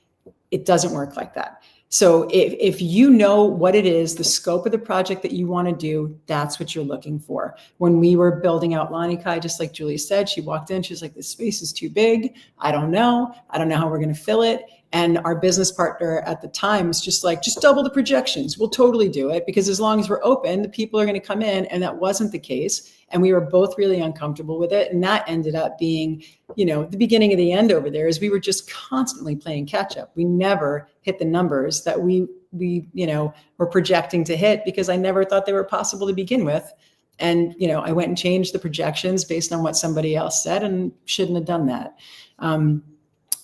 It doesn't work like that. So if you know what it is, the scope of the project that you want to do, that's what you're looking for. When we were building out Lanikai, just like Julie said, she walked in, she was like, this space is too big. I don't know how we're going to fill it. And our business partner at the time was just like, just double the projections. We'll totally do it, because as long as we're open, the people are going to come in. And that wasn't the case. And we were both really uncomfortable with it. And that ended up being, the beginning of the end over there, is we were just constantly playing catch up. We never hit the numbers that we were projecting to hit, because I never thought they were possible to begin with. And, I went and changed the projections based on what somebody else said, and shouldn't have done that.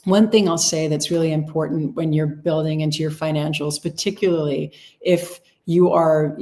One thing I'll say that's really important when you're building into your financials, particularly if you are,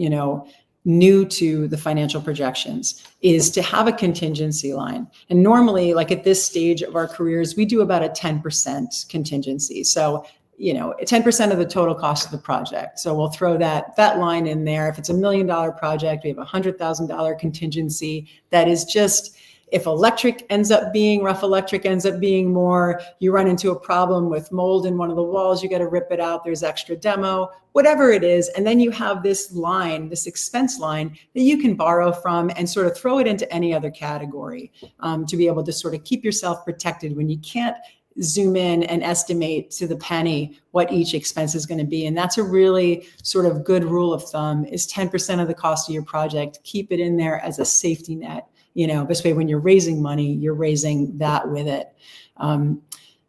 new to the financial projections, is to have a contingency line. And normally, like at this stage of our careers, we do about a 10% contingency. So, 10% of the total cost of the project. So we'll throw that line in there. If it's $1 million project, we have a $100,000 contingency. That is just, if rough electric ends up being more, you run into a problem with mold in one of the walls, you got to rip it out, there's extra demo, whatever it is. And then you have this line, this expense line that you can borrow from and sort of throw it into any other category to be able to sort of keep yourself protected when you can't zoom in and estimate to the penny what each expense is going to be. And that's a really sort of good rule of thumb, is 10% of the cost of your project. Keep it in there as a safety net. This way, when you're raising money, you're raising that with it.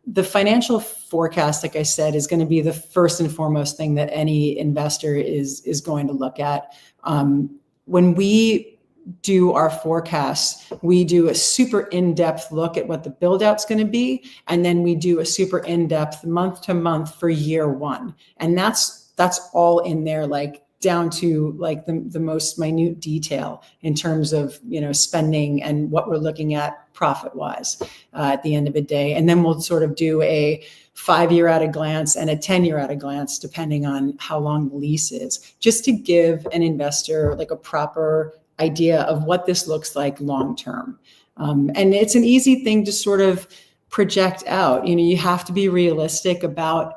The financial forecast, like I said, is going to be the first and foremost thing that any investor is going to look at. When we do our forecasts, we do a super in-depth look at what the build-out's going to be, and then we do a super in-depth month to month for year one. And that's all in there, like down to like the most minute detail in terms of spending and what we're looking at profit wise at the end of the day. And then we'll sort of do a 5-year at a glance and a 10-year at a glance, depending on how long the lease is, just to give an investor like a proper idea of what this looks like long term. And it's an easy thing to sort of project out. You have to be realistic about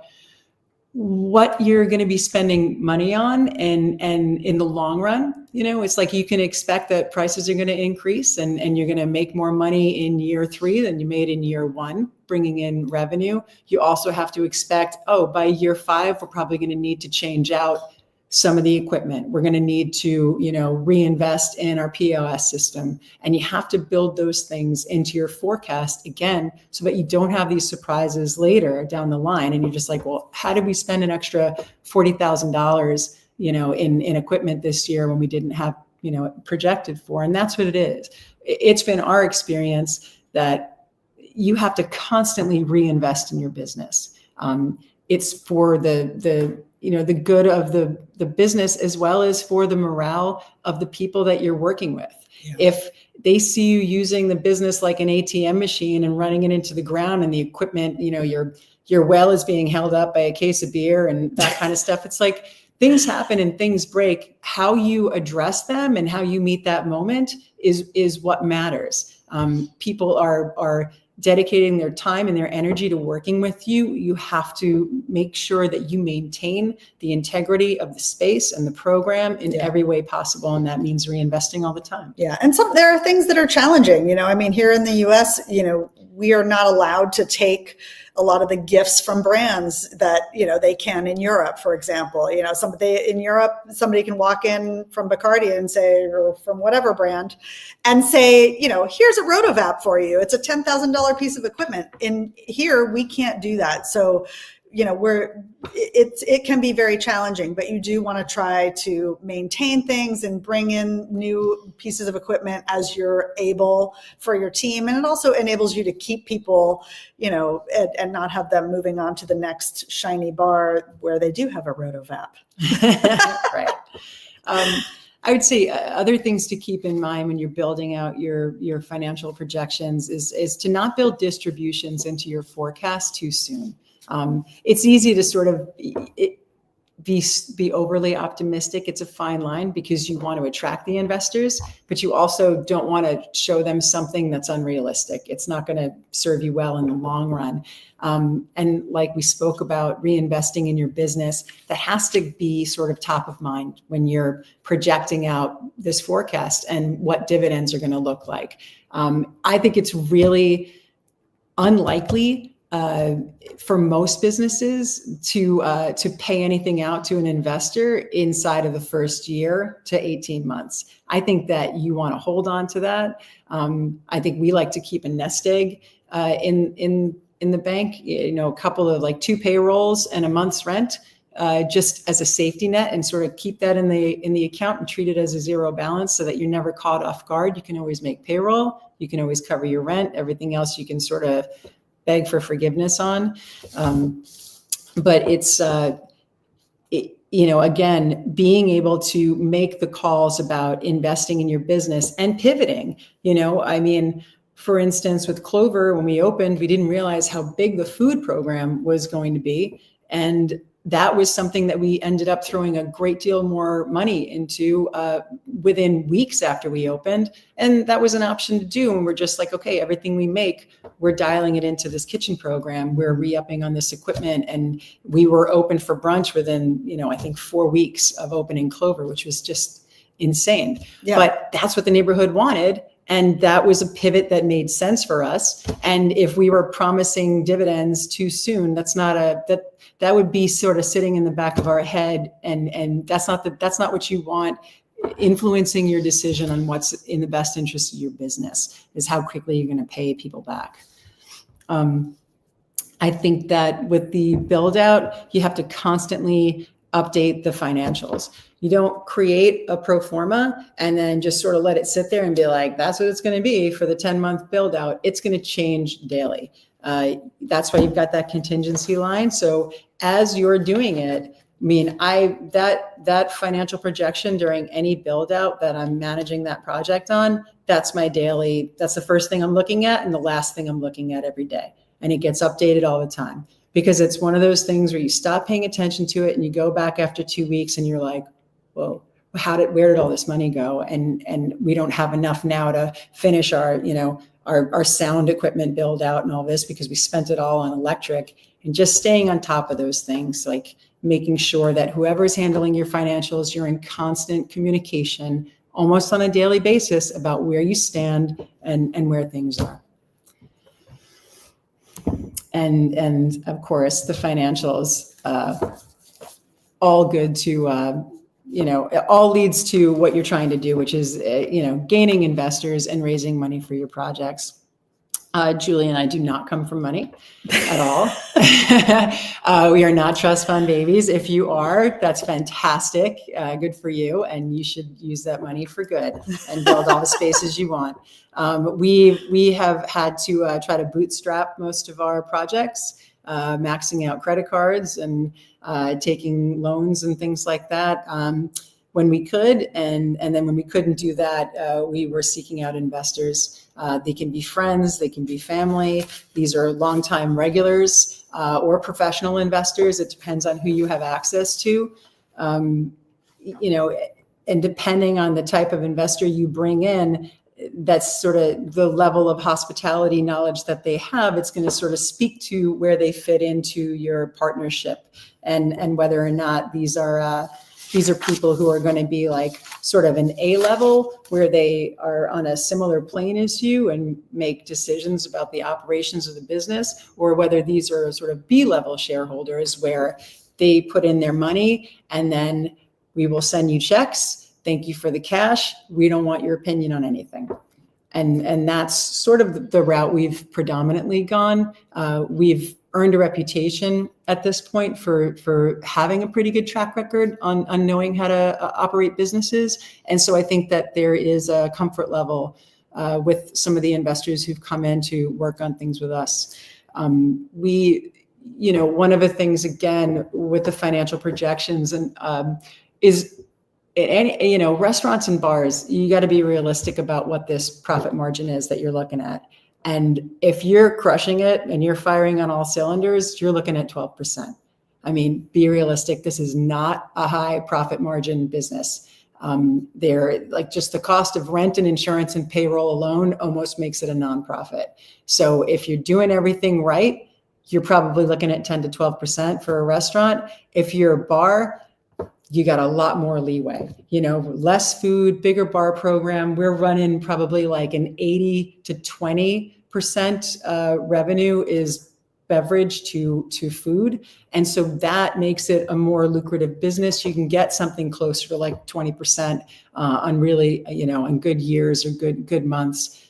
what you're going to be spending money on, and in the long run, it's like you can expect that prices are going to increase and you're going to make more money in year 3 than you made in year 1, bringing in revenue. You also have to expect, by year 5, we're probably going to need to change out some of the equipment. We're going to need to, reinvest in our POS system. And you have to build those things into your forecast again, so that you don't have these surprises later down the line. And you're just like, well, how did we spend an extra $40,000, in equipment this year when we didn't have, projected for? And that's what it is. It's been our experience that you have to constantly reinvest in your business. It's for the the good of the business, as well as for the morale of the people that you're working with. Yeah. If they see you using the business like an ATM machine and running it into the ground, and the equipment, your well is being held up by a case of beer and that kind of stuff, it's like things happen and things break. How you address them and how you meet that moment is what matters. People are dedicating their time and their energy to working with you. You have to make sure that you maintain the integrity of the space and the program in every way possible. And that means reinvesting all the time. Yeah. And there are things that are challenging, here in the US, we are not allowed to take a lot of the gifts from brands that, they can in Europe, for example. In Europe, somebody can walk in from Bacardi and say, or from whatever brand, and say, here's a rotovap for you. It's a $10,000 piece of equipment. In here, we can't do that. So, it can be very challenging, but you do want to try to maintain things and bring in new pieces of equipment as you're able for your team. And it also enables you to keep people, and not have them moving on to the next shiny bar where they do have a rotovap. Right. I would say other things to keep in mind when you're building out your financial projections is to not build distributions into your forecast too soon. It's easy to sort of be overly optimistic. It's a fine line because you want to attract the investors, but you also don't want to show them something that's unrealistic. It's not going to serve you well in the long run. And like we spoke about reinvesting in your business, that has to be sort of top of mind when you're projecting out this forecast and what dividends are going to look like. I think it's really unlikely for most businesses to pay anything out to an investor inside of the first year to 18 months. I think that you want to hold on to that. I think we like to keep a nest egg in the bank, a couple of like 2 payrolls and a month's rent, just as a safety net, and sort of keep that in the account and treat it as a zero balance so that you're never caught off guard. You can always make payroll. You can always cover your rent. Everything else you can sort of beg for forgiveness on. But it's, again, being able to make the calls about investing in your business and pivoting, for instance, with Clover, when we opened, we didn't realize how big the food program was going to be. And that was something that we ended up throwing a great deal more money into within weeks after we opened. And that was an option to do. And we're just like, okay, everything we make, we're dialing it into this kitchen program. We're re-upping on this equipment. And we were open for brunch within, I think 4 weeks of opening Clover, which was just insane. Yeah. But that's what the neighborhood wanted. And that was a pivot that made sense for us. And if we were promising dividends too soon, that would be sort of sitting in the back of our head. And that's not what you want. Influencing your decision on what's in the best interest of your business is how quickly you're going to pay people back. I think that with the build out, you have to constantly update the financials. You don't create a pro forma and then just sort of let it sit there and be like, that's what it's going to be for the 10-month build out. It's going to change daily. That's why you've got that contingency line. So as you're doing it, that financial projection during any build out that I'm managing that project on, that's the first thing I'm looking at and the last thing I'm looking at every day. And it gets updated all the time because it's one of those things where you stop paying attention to it and you go back after 2 weeks and you're like, whoa, where did all this money go? And we don't have enough now to finish our sound equipment build out and all this because we spent it all on electric. And just staying on top of those things, like making sure that whoever's handling your financials, you're in constant communication almost on a daily basis about where you stand and where things are. And of course, the financials, all good to, it all leads to what you're trying to do, which is, gaining investors and raising money for your projects. Julie and I do not come from money at all. We are not trust fund babies. If you are, that's fantastic. Good for you. And you should use that money for good and build all the spaces you want. We have had to try to bootstrap most of our projects. maxing out credit cards and taking loans and things like that when we could. And then when we couldn't do that, we were seeking out investors. They can be friends, they can be family. These are longtime regulars or professional investors. It depends on who you have access to. And depending on the type of investor you bring in, that's sort of the level of hospitality knowledge that they have. It's going to sort of speak to where they fit into your partnership and whether or not these are people who are going to be like sort of an A level where they are on a similar plane as you and make decisions about the operations of the business, or whether these are sort of B level shareholders where they put in their money and then we will send you checks. Thank you for the cash. We don't want your opinion on anything. And that's sort of the route we've predominantly gone. We've earned a reputation at this point for having a pretty good track record on knowing how to operate businesses. And so I think that there is a comfort level with some of the investors who've come in to work on things with us. One of the things, again, with the financial projections is restaurants and bars, you got to be realistic about what this profit margin is that you're looking at. And if you're crushing it and you're firing on all cylinders, you're looking at 12%. I mean, be realistic. This is not a high profit margin business. They're like just the cost of rent and insurance and payroll alone almost makes it a nonprofit. So if you're doing everything right, you're probably looking at 10 to 12% for a restaurant. If you're a bar, you got a lot more leeway, less food, bigger bar program. We're running probably like an 80 to 20% revenue is beverage to food. And so that makes it a more lucrative business. You can get something closer to like 20% on really, on good years or good months.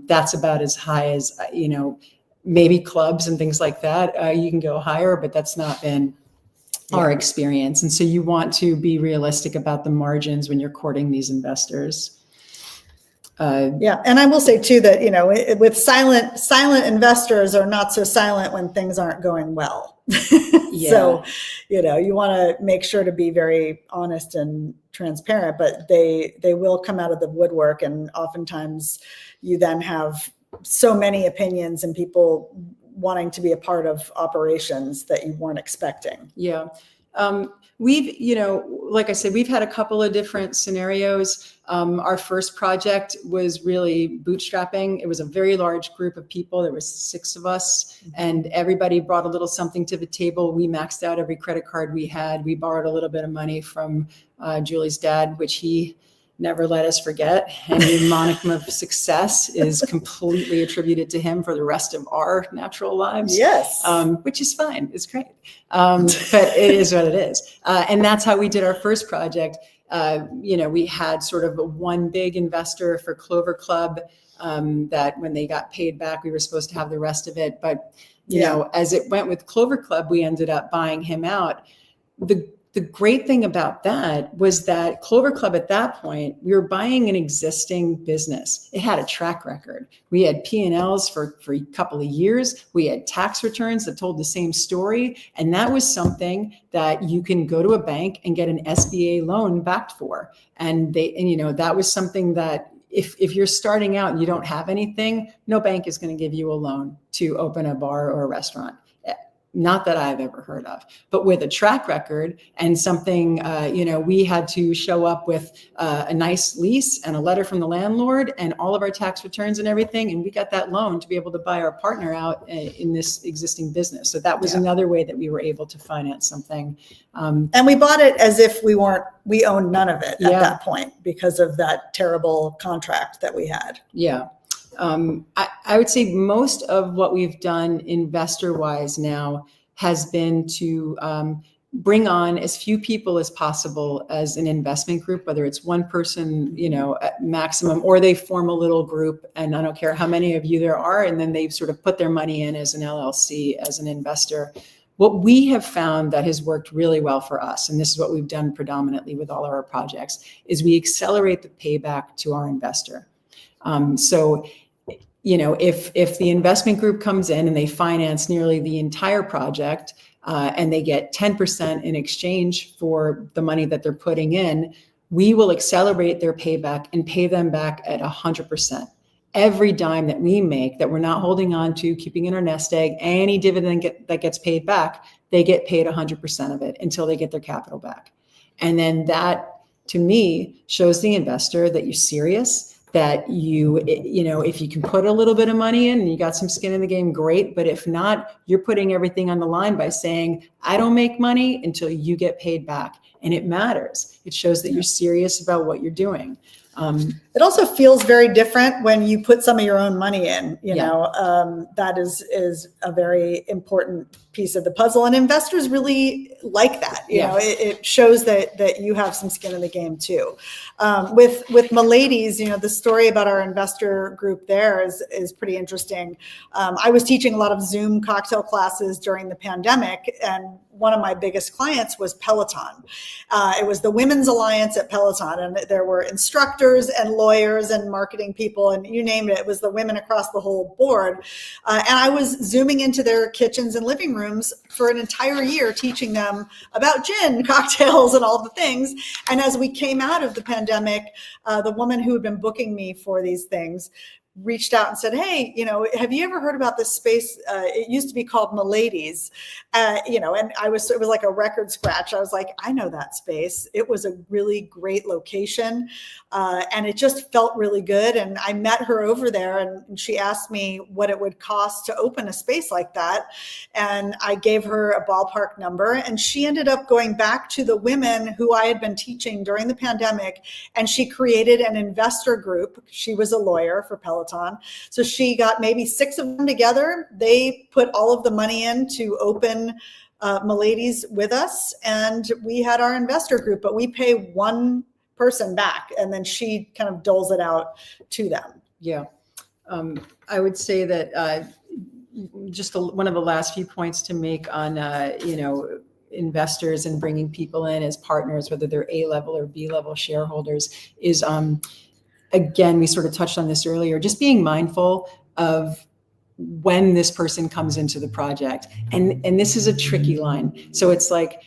That's about as high as, maybe clubs and things like that. You can go higher, but that's not been our experience. And so you want to be realistic about the margins when you're courting these investors. And I will say too that, with silent investors are not so silent when things aren't going well. So, you want to make sure to be very honest and transparent, but they will come out of the woodwork. And oftentimes you then have so many opinions and people wanting to be a part of operations that you weren't expecting. Yeah. We've, like I said, we've had a couple of different scenarios. Our first project was really bootstrapping. It was a very large group of people. There was 6 of us and everybody brought a little something to the table. We maxed out every credit card we had. We borrowed a little bit of money from Julie's dad, which he never let us forget. And the monicum of success is completely attributed to him for the rest of our natural lives. Yes. Which is fine. It's great. But it is what it is. And that's how we did our first project. We had sort of one big investor for Clover Club that when they got paid back, we were supposed to have the rest of it. But, as it went with Clover Club, we ended up buying him out. The great thing about that was that Clover Club at that point, we were buying an existing business. It had a track record. We had P&Ls for a couple of years. We had tax returns that told the same story. And that was something that you can go to a bank and get an SBA loan backed for. And that was something that if you're starting out and you don't have anything, no bank is going to give you a loan to open a bar or a restaurant. Not that I've ever heard of, but with a track record and something, we had to show up with a nice lease and a letter from the landlord and all of our tax returns and everything. And we got that loan to be able to buy our partner out in this existing business. So that was another way that we were able to finance something. And we bought it as if we owned none of it at that point because of that terrible contract that we had. Yeah. I would say most of what we've done investor-wise now has been to bring on as few people as possible as an investment group, whether it's one person, at maximum, or they form a little group, and I don't care how many of you there are, and then they sort of put their money in as an LLC, as an investor. What we have found that has worked really well for us, and this is what we've done predominantly with all of our projects, is we accelerate the payback to our investor. So if the investment group comes in and they finance nearly the entire project, and they get 10% in exchange for the money that they're putting in, we will accelerate their payback and pay them back at 100%. Every dime that we make that we're not holding on to, keeping in our nest egg, any dividend that gets paid back, they get paid 100% of it until they get their capital back. And then that, to me, shows the investor that you're serious, that if you can put a little bit of money in and you got some skin in the game, great. But if not, you're putting everything on the line by saying, I don't make money until you get paid back. And it matters. It shows that you're serious about what you're doing. It also feels very different when you put some of your own money in, that is a very important piece of the puzzle, and investors really like that. It shows that you have some skin in the game too. With Milady's, the story about our investor group there is pretty interesting. I was teaching a lot of Zoom cocktail classes during the pandemic, and one of my biggest clients was Peloton. It was the Women's Alliance at Peloton, and there were instructors and lawyers and marketing people, and you name it. It was the women across the whole board. And I was Zooming into their kitchens and living rooms for an entire year, teaching them about gin, cocktails, and all the things. And as we came out of the pandemic, the woman who had been booking me for these things reached out and said, hey, have you ever heard about this space? It used to be called Milady's, and it was like a record scratch. I was like, I know that space. It was a really great location. And it just felt really good. And I met her over there, and she asked me what it would cost to open a space like that. And I gave her a ballpark number, and she ended up going back to the women who I had been teaching during the pandemic. And she created an investor group. She was a lawyer for Peloton. So she got maybe 6 of them together. They put all of the money in to open Milady's with us, and we had our investor group, but we pay one person back, and then she kind of doles it out to them. Yeah. I would say that just one of the last few points to make on, investors and bringing people in as partners, whether they're A-level or B-level shareholders, is again, we sort of touched on this earlier, just being mindful of when this person comes into the project. And this is a tricky line. So it's like,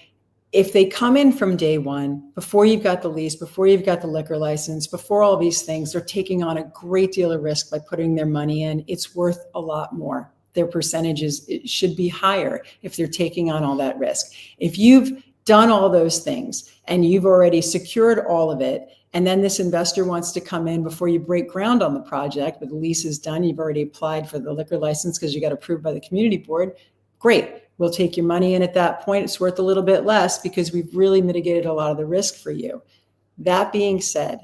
if they come in from day one, before you've got the lease, before you've got the liquor license, before all these things, they're taking on a great deal of risk by putting their money in. It's worth a lot more. Their percentages, it should be higher if they're taking on all that risk. If you've done all those things and you've already secured all of it, and then this investor wants to come in before you break ground on the project, but the lease is done, you've already applied for the liquor license because you got approved by the community board, great. We'll take your money in at that point. It's worth a little bit less because we've really mitigated a lot of the risk for you. That being said,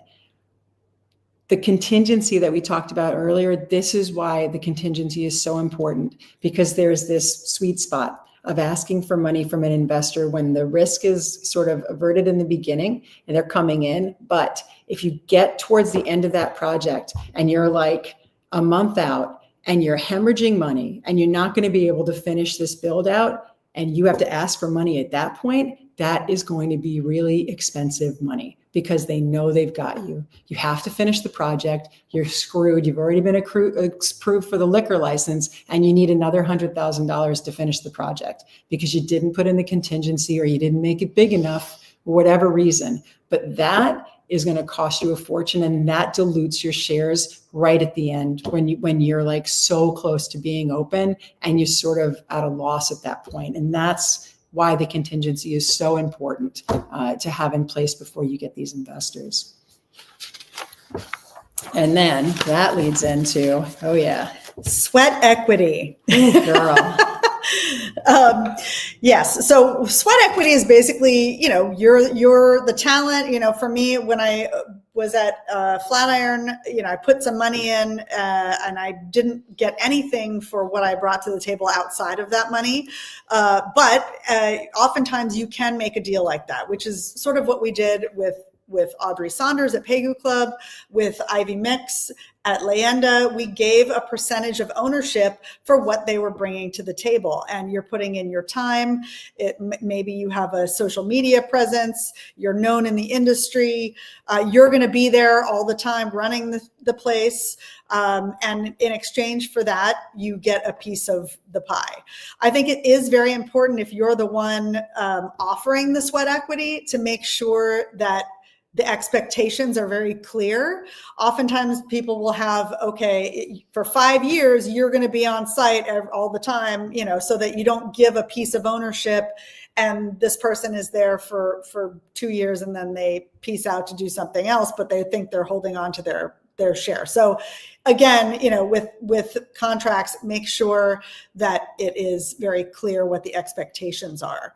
the contingency that we talked about earlier, this is why the contingency is so important, because there's this sweet spot of asking for money from an investor when the risk is sort of averted in the beginning and they're coming in. But if you get towards the end of that project and you're like a month out and you're hemorrhaging money and you're not going to be able to finish this build out and you have to ask for money at that point, that is going to be really expensive money because they know they've got you. You have to finish the project. You're screwed. You've already been approved for the liquor license and you need another $100,000 to finish the project because you didn't put in the contingency or you didn't make it big enough for whatever reason. But that is going to cost you a fortune, and that dilutes your shares right at the end when you're like so close to being open and you're sort of at a loss at that point. And that's why the contingency is so important to have in place before you get these investors. And then that leads into, sweat equity. Girl. Yes. So sweat equity is basically, you're the talent. For me, when I was at Flatiron, I put some money in and I didn't get anything for what I brought to the table outside of that money. But oftentimes you can make a deal like that, which is sort of what we did with Audrey Saunders at Pegu Club, with Ivy Mix at Leyenda. We gave a percentage of ownership for what they were bringing to the table. And you're putting in your time. Maybe you have a social media presence. You're known in the industry. You're going to be there all the time running the place. And in exchange for that, you get a piece of the pie. I think it is very important, if you're the one offering the sweat equity, to make sure that the expectations are very clear. Oftentimes people will have, okay, for 5 years, you're going to be on site all the time, so that you don't give a piece of ownership and this person is there for 2 years and then they peace out to do something else, but they think they're holding on to their share. So again, with contracts, make sure that it is very clear what the expectations are.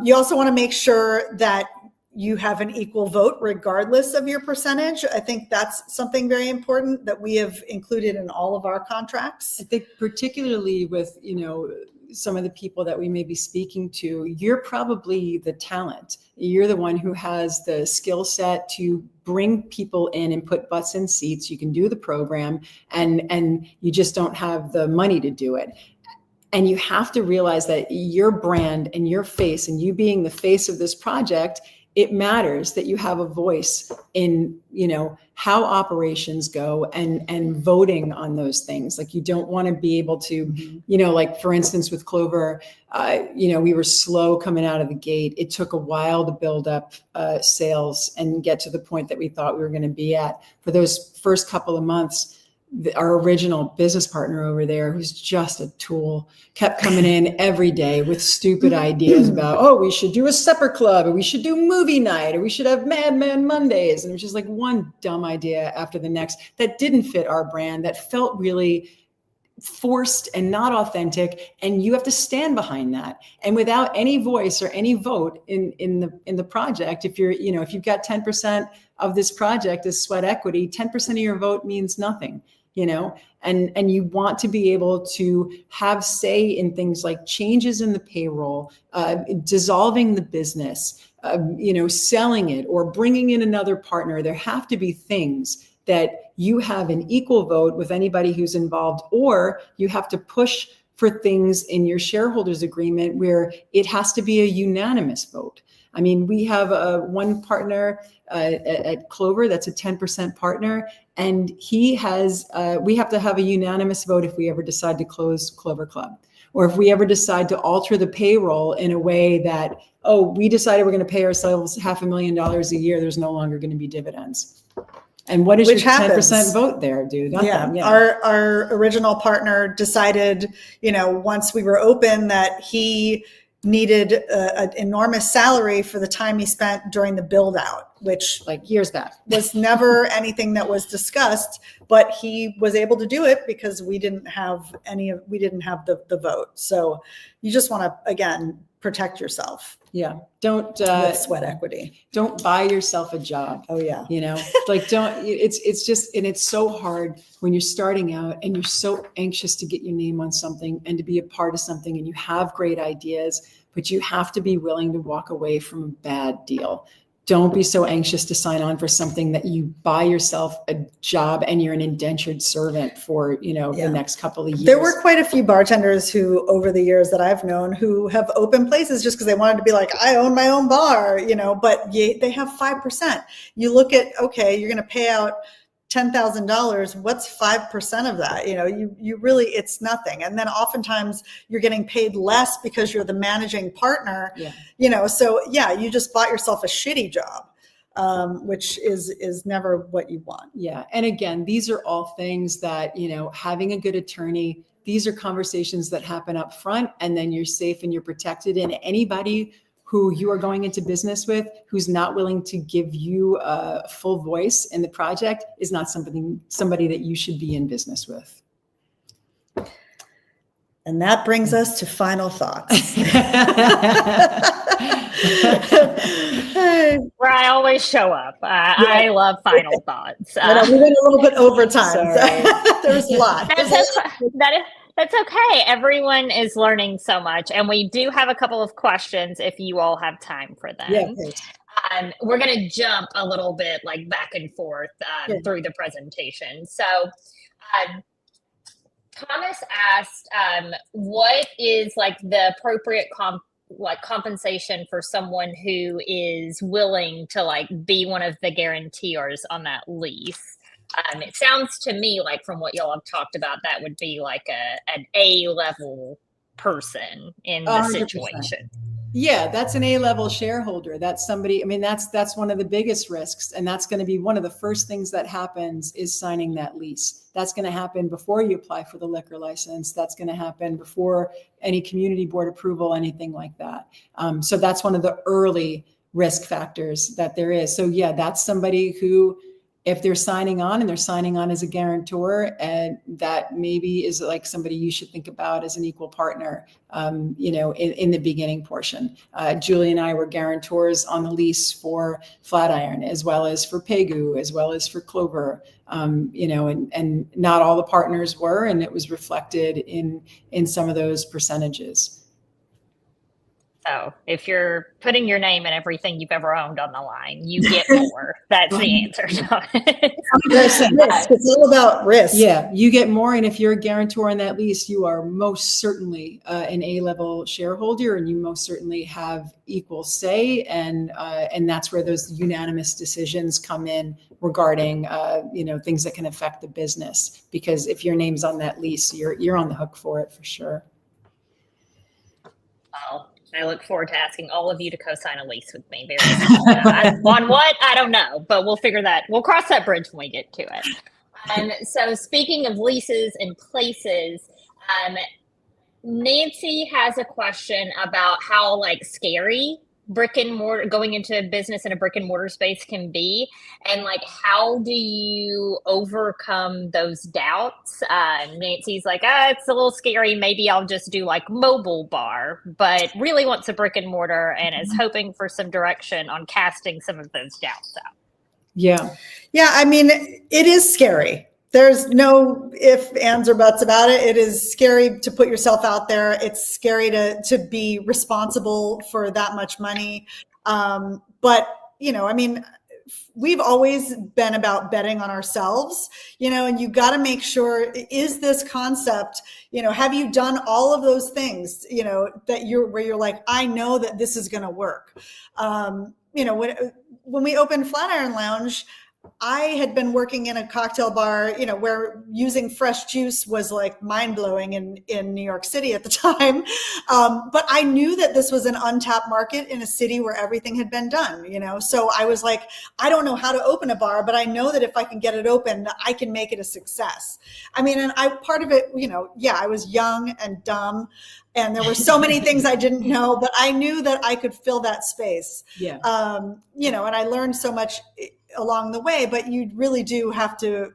You also want to make sure that you have an equal vote regardless of your percentage. I think that's something very important that we have included in all of our contracts. I think particularly with, some of the people that we may be speaking to, you're probably the talent. You're the one who has the skill set to bring people in and put butts in seats. You can do the program, and you just don't have the money to do it. And you have to realize that your brand and your face, and you being the face of this project, it matters that you have a voice in, how operations go and voting on those things. Like, you don't want to be able to, like for instance, with Clover, we were slow coming out of the gate. It took a while to build up sales and get to the point that we thought we were going to be at. For those first couple of months, our original business partner over there, who's just a tool, kept coming in every day with stupid ideas about, we should do a supper club, or we should do movie night, or we should have Mad Men Mondays. And it was just like one dumb idea after the next that didn't fit our brand, that felt really forced and not authentic. And you have to stand behind that. And without any voice or any vote in the project, if you've got 10% of this project as sweat equity, 10% of your vote means nothing. And you want to be able to have say in things like changes in the payroll, dissolving the business, selling it, or bringing in another partner. There have to be things that you have an equal vote with anybody who's involved, or you have to push for things in your shareholders agreement where it has to be a unanimous vote. I mean, we have one partner at Clover that's a 10% partner, and he has, we have to have a unanimous vote if we ever decide to close Clover Club, or if we ever decide to alter the payroll in a way that, we decided we're going to pay ourselves $500,000 a year, there's no longer going to be dividends. And what is your 10% vote there, dude? Yeah. Our original partner decided, once we were open, that he needed an enormous salary for the time he spent during the build out, which like years back was never anything that was discussed, but he was able to do it because we didn't have the vote. So you just want to, again, protect yourself. Yeah. Don't with sweat equity. Don't buy yourself a job. Oh yeah. It's just, and it's so hard when you're starting out and you're so anxious to get your name on something and to be a part of something, and you have great ideas, but you have to be willing to walk away from a bad deal. Don't be so anxious to sign on for something that you buy yourself a job and you're an indentured servant for, the next couple of years. There were quite a few bartenders who, over the years that I've known, who have opened places just because they wanted to be like, I own my own bar, but they have 5%. You look at, okay, you're going to pay out $10,000. What's 5% of that? You really, it's nothing. And then oftentimes you're getting paid less because you're the managing partner, so yeah, you just bought yourself a shitty job, which is never what you want. Yeah. And again, these are all things that, having a good attorney, these are conversations that happen up front, and then you're safe and you're protected. And anybody who you are going into business with, who's not willing to give you a full voice in the project, is not somebody that you should be in business with. And that brings us to final thoughts. Where I always show up. I love final thoughts. We went a little bit over time. So there was a lot. That's okay. Everyone is learning so much. And we do have a couple of questions if you all have time for them. Yeah, We're going to jump a little bit like back and forth Sure. through the presentation. So Thomas asked, what is like the appropriate compensation for someone who is willing to like be one of the guarantors on that lease? It sounds to me like from what y'all have talked about, that would be like an A-level person in the 100%. situation. Yeah, that's an A-level shareholder. That's somebody, I mean, that's one of the biggest risks. And that's going to be one of the first things that happens is signing that lease. That's going to happen before you apply for the liquor license. That's going to happen before any community board approval, anything like that. So that's one of the early risk factors that there is. So yeah, that's somebody who, if they're signing on and they're signing on as a guarantor, and that maybe is like somebody you should think about as an equal partner, in the beginning portion. Julie and I were guarantors on the lease for Flatiron, as well as for Pegu, as well as for Clover, and not all the partners were, and it was reflected in some of those percentages. So if you're putting your name and everything you've ever owned on the line, you get more. That's the answer. It's all about risk. Yeah, you get more. And if you're a guarantor on that lease, you are most certainly an A-level shareholder, and you most certainly have equal say. And that's where those unanimous decisions come in regarding, things that can affect the business. Because if your name's on that lease, you're on the hook for it for sure. Well, I look forward to asking all of you to co-sign a lease with me very soon. On what? I don't know, but we'll figure that. We'll cross that bridge when we get to it. So speaking of leases and places, Nancy has a question about how like scary brick and mortar, going into business in a brick and mortar space can be, and like how do you overcome those doubts? Nancy's like, it's a little scary, maybe I'll just do like mobile bar, but really wants a brick and mortar and is hoping for some direction on casting some of those doubts out. Yeah. I mean, it is scary. There's no ifs, ands, or buts about it. It is scary to put yourself out there. It's scary to be responsible for that much money. But, we've always been about betting on ourselves, and you got to make sure, is this concept, have you done all of those things, that where you're like, I know that this is going to work. When we opened Flatiron Lounge, I had been working in a cocktail bar, where using fresh juice was like mind blowing in New York City at the time. But I knew that this was an untapped market in a city where everything had been done, so I was like, I don't know how to open a bar, but I know that if I can get it open, I can make it a success. I mean, and part of it, I was young and dumb, and there were so many things I didn't know, but I knew that I could fill that space. Yeah. And I learned so much along the way, but you really do have to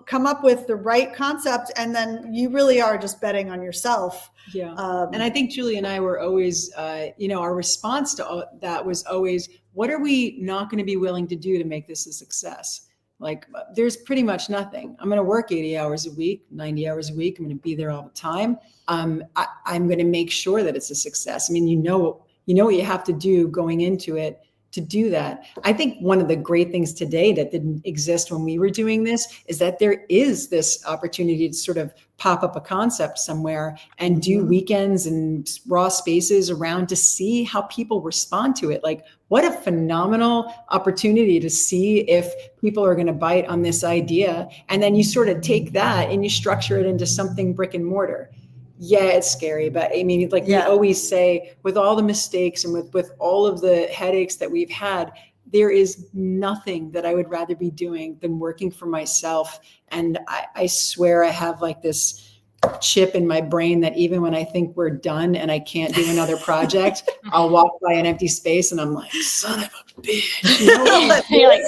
come up with the right concept, and then you really are just betting on yourself. Yeah. And I think Julie and I were always, our response to that was always, what are we not going to be willing to do to make this a success? Like, there's pretty much nothing. I'm going to work 80 hours a week, 90 hours a week. I'm going to be there all the time. I'm going to make sure that it's a success. I mean, you know what you have to do going into it to do that. I think one of the great things today that didn't exist when we were doing this is that there is this opportunity to sort of pop up a concept somewhere and do weekends and raw spaces around to see how people respond to it. Like, what a phenomenal opportunity to see if people are going to bite on this idea. And then you sort of take that and you structure it into something brick and mortar. Yeah, it's scary, but I mean, we always say, with all the mistakes and with all of the headaches that we've had, there is nothing that I would rather be doing than working for myself. And I swear I have like this chip in my brain that even when I think we're done and I can't do another project, I'll walk by an empty space and I'm like, son of a bitch. You're like,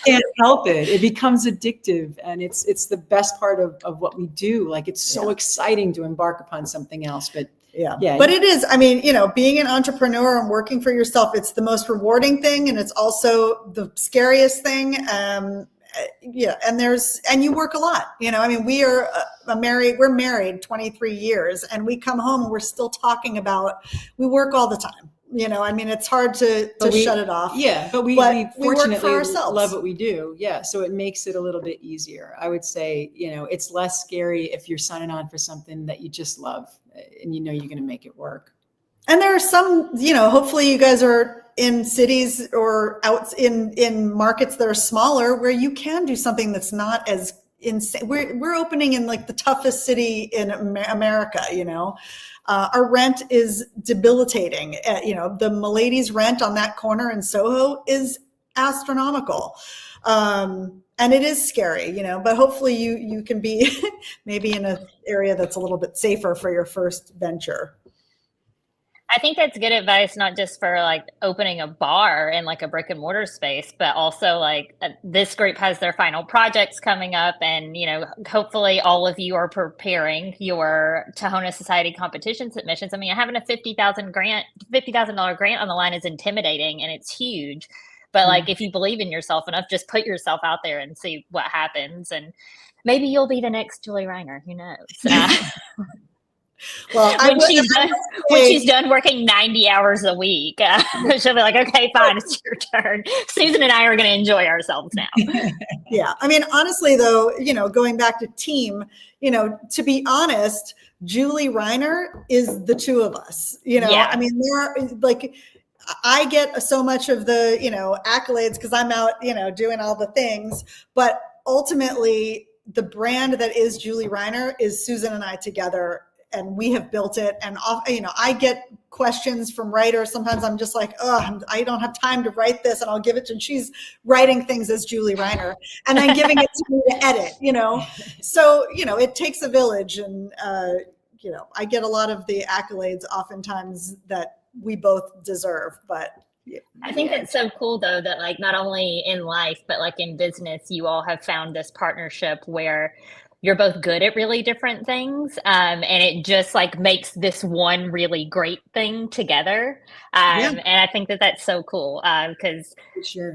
Can't help it. It becomes addictive, and it's the best part of what we do. Like, it's so exciting to embark upon something else. But yeah. But it is, I mean, being an entrepreneur and working for yourself, it's the most rewarding thing, and it's also the scariest thing. And you work a lot, I mean, we're married 23 years, and we come home and we're still talking about, we work all the time. I mean, it's hard to shut it off. Yeah, but we work fortunately for ourselves. love what we do. Yeah, so it makes it a little bit easier. I would say, it's less scary if you're signing on for something that you just love and you're going to make it work. And there are some, hopefully you guys are in cities or out in markets that are smaller where you can do something that's not as insane. We're opening in like the toughest city in America, our rent is debilitating. The Milady's rent on that corner in Soho is astronomical. And it is scary, but hopefully you can be maybe in an area that's a little bit safer for your first venture. I think that's good advice, not just for like opening a bar in like a brick and mortar space, but also like this group has their final projects coming up, and hopefully all of you are preparing your Tohono Society competition submissions. I mean, having a $50,000 grant on the line is intimidating, and it's huge. But like, if you believe in yourself enough, just put yourself out there and see what happens, and maybe you'll be the next Julie Reiner. Who knows? Well, when she's done working 90 hours a week, she'll be like, okay, fine, it's your turn. Susan and I are going to enjoy ourselves now. Yeah. I mean, honestly, though, going back to team, to be honest, Julie Reiner is the two of us. Yeah. I mean, I get so much of the, accolades because I'm out, doing all the things. But ultimately, the brand that is Julie Reiner is Susan and I together. And we have built it. And, I get questions from writers. Sometimes I'm just like, I don't have time to write this. And I'll give it to, and she's writing things as Julie Reiner and then giving it to me to edit, So, it takes a village. And, I get a lot of the accolades oftentimes that we both deserve. But I think it's so cool, though, that like not only in life, but like in business, you all have found this partnership where you're both good at really different things. And it just like makes this one really great thing together. And I think that that's so cool because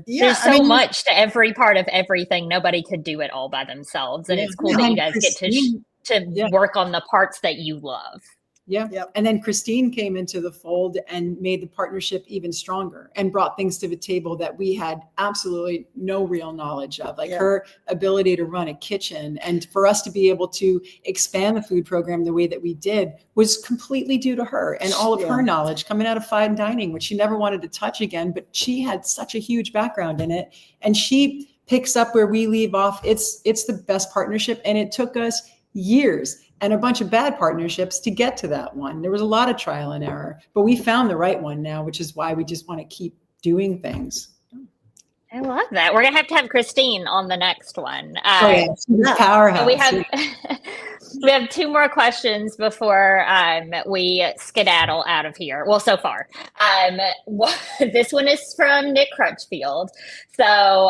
there's so much to every part of everything. Nobody could do it all by themselves. And it's cool that you guys get to work on the parts that you love. Yeah. Yep. And then Christine came into the fold and made the partnership even stronger and brought things to the table that we had absolutely no real knowledge of, like her ability to run a kitchen. And for us to be able to expand the food program the way that we did was completely due to her and all of her knowledge coming out of fine dining, which she never wanted to touch again, but she had such a huge background in it. And she picks up where we leave off. It's the best partnership. And it took us years and a bunch of bad partnerships to get to that one. There was a lot of trial and error, but we found the right one now, which is why we just want to keep doing things. I love that. We're going to have Christine on the next one. Powerhouse. We have two more questions before we skedaddle out of here. Well, so far. This one is from Nick Crutchfield. So,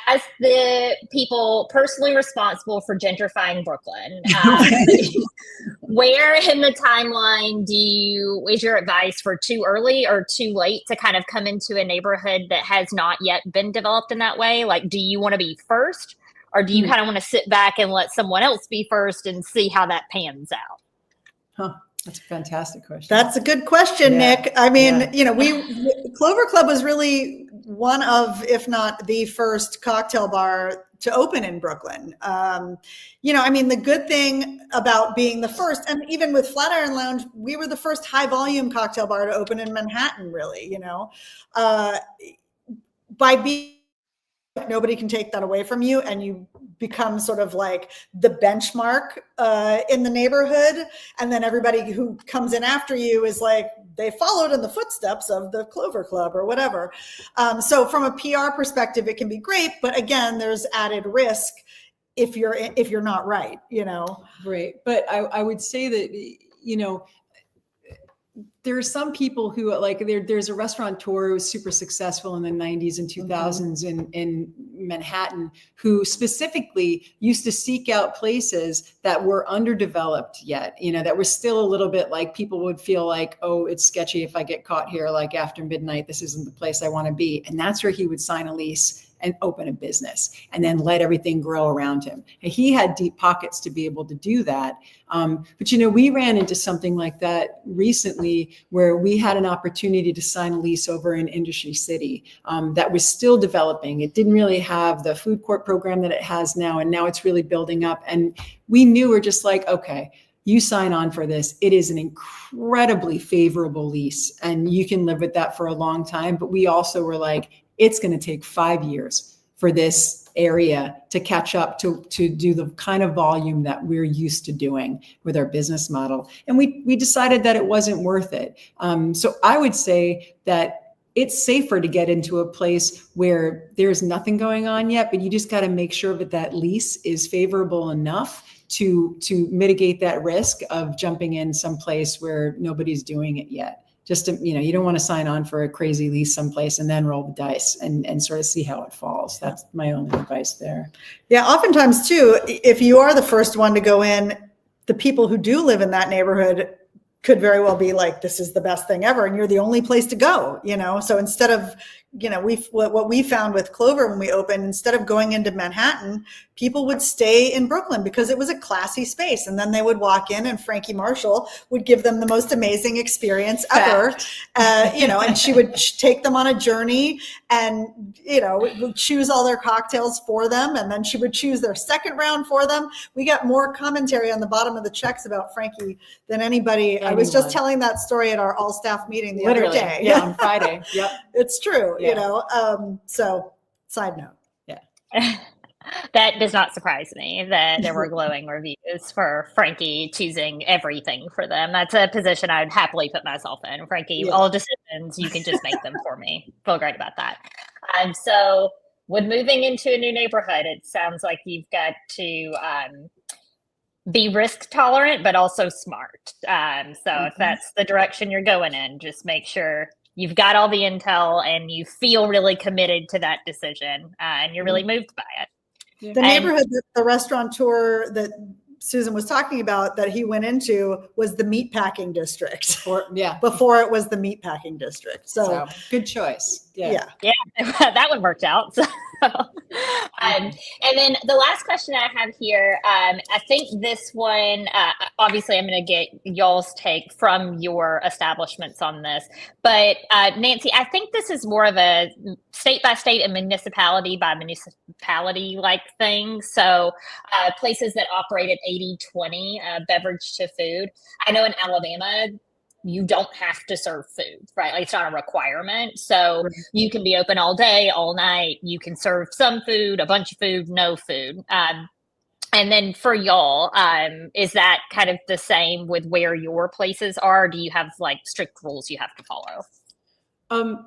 as the people personally responsible for gentrifying Brooklyn, where in the timeline is your advice for too early or too late to kind of come into a neighborhood that has not yet been developed in that way? Like, do you want to be first, or do you kind of want to sit back and let someone else be first and see how that pans out? Huh. That's a fantastic question. That's a good question, Nick. I mean, Clover Club was really one of, if not the first cocktail bar to open in Brooklyn. I mean, the good thing about being the first, and even with Flatiron Lounge, we were the first high volume cocktail bar to open in Manhattan, really, by being, nobody can take that away from you, and you become sort of like the benchmark in the neighborhood, and then everybody who comes in after you is like, they followed in the footsteps of the Clover Club or whatever. So from a PR perspective, it can be great, but again, there's added risk if you're not right, Right. But I would say that, there are some people who there's a restaurateur who was super successful in the 90s and 2000s in Manhattan who specifically used to seek out places that were underdeveloped yet, that were still a little bit like people would feel like, oh, it's sketchy if I get caught here, like after midnight, this isn't the place I want to be. And that's where he would sign a lease and open a business and then let everything grow around him. And he had deep pockets to be able to do that. But, we ran into something like that recently where we had an opportunity to sign a lease over in Industry City that was still developing. It didn't really have the food court program that it has now, and now it's really building up. And we knew, we're just like, okay, you sign on for this. It is an incredibly favorable lease and you can live with that for a long time. But we also were like, it's going to take 5 years for this area to catch up to do the kind of volume that we're used to doing with our business model. And we decided that it wasn't worth it. So I would say that it's safer to get into a place where there's nothing going on yet, but you just got to make sure that lease is favorable enough to mitigate that risk of jumping in someplace where nobody's doing it yet. Just to, you don't want to sign on for a crazy lease someplace and then roll the dice and sort of see how it falls. That's my only advice there. Yeah, oftentimes too, if you are the first one to go in, the people who do live in that neighborhood could very well be like, this is the best thing ever, and you're the only place to go, So instead of, what we found with Clover when we opened, instead of going into Manhattan, people would stay in Brooklyn because it was a classy space. And then they would walk in and Frankie Marshall would give them the most amazing experience ever. And she would take them on a journey and, would choose all their cocktails for them. And then she would choose their second round for them. We got more commentary on the bottom of the checks about Frankie than anybody. I was just telling that story at our all staff meeting the other day. Yeah, on Friday. Yep. It's true, Yeah. So side note. Yeah. That does not surprise me that there were glowing reviews for Frankie choosing everything for them. That's a position I'd happily put myself in. Frankie, all decisions, you can just make them for me. Feel great about that. So when moving into a new neighborhood, it sounds like you've got to be risk tolerant, but also smart. If that's the direction you're going in, just make sure you've got all the intel and you feel really committed to that decision and you're really moved by it. The neighborhood that the restaurateur that Susan was talking about that he went into was the meatpacking district. Before it was the meatpacking district. So good choice. Yeah, that one worked out. So, and then the last question I have here, I think this one, obviously I'm going to get y'all's take from your establishments on this, but Nancy, I think this is more of a state by state and municipality by municipality like thing. So places that operate at 80-20 beverage to food. I know in Alabama, you don't have to serve food, right? Like it's not a requirement. So you can be open all day, all night. You can serve some food, a bunch of food, no food. And then for y'all, is that kind of the same with where your places are? Do you have like strict rules you have to follow?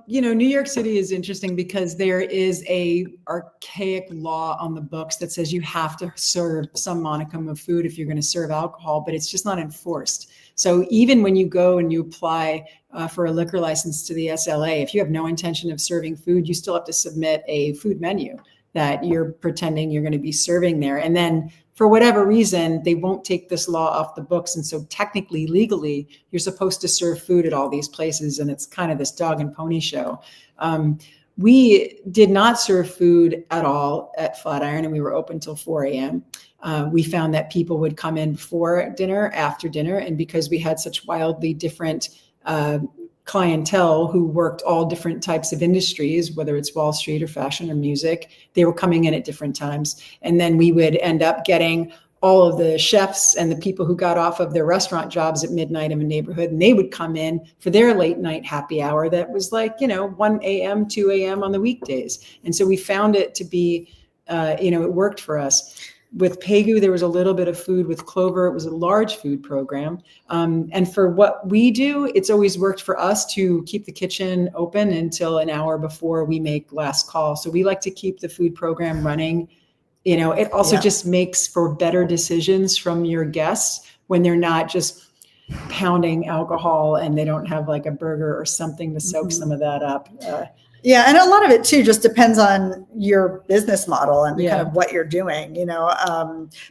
New York City is interesting because there is a archaic law on the books that says you have to serve some modicum of food if you're going to serve alcohol, but it's just not enforced. So even when you go and you apply for a liquor license to the SLA, if you have no intention of serving food, you still have to submit a food menu that you're pretending you're going to be serving there. And then for whatever reason, they won't take this law off the books. And so technically, legally, you're supposed to serve food at all these places. And it's kind of this dog and pony show. We did not serve food at all at Flatiron, and we were open till 4 a.m. We found that people would come in before dinner, after dinner, and because we had such wildly different clientele who worked all different types of industries, whether it's Wall Street or fashion or music, they were coming in at different times. And then we would end up getting all of the chefs and the people who got off of their restaurant jobs at midnight in a neighborhood, and they would come in for their late night happy hour that was like, 1 a.m., 2 a.m. on the weekdays. And so we found it to be, it worked for us. With Pegu, there was a little bit of food. With Clover, it was a large food program. And for what we do, it's always worked for us to keep the kitchen open until an hour before we make last call. So we like to keep the food program running. It also just makes for better decisions from your guests when they're not just pounding alcohol and they don't have like a burger or something to soak some of that up. Yeah, and a lot of it too just depends on your business model and Yeah. kind of what you're doing.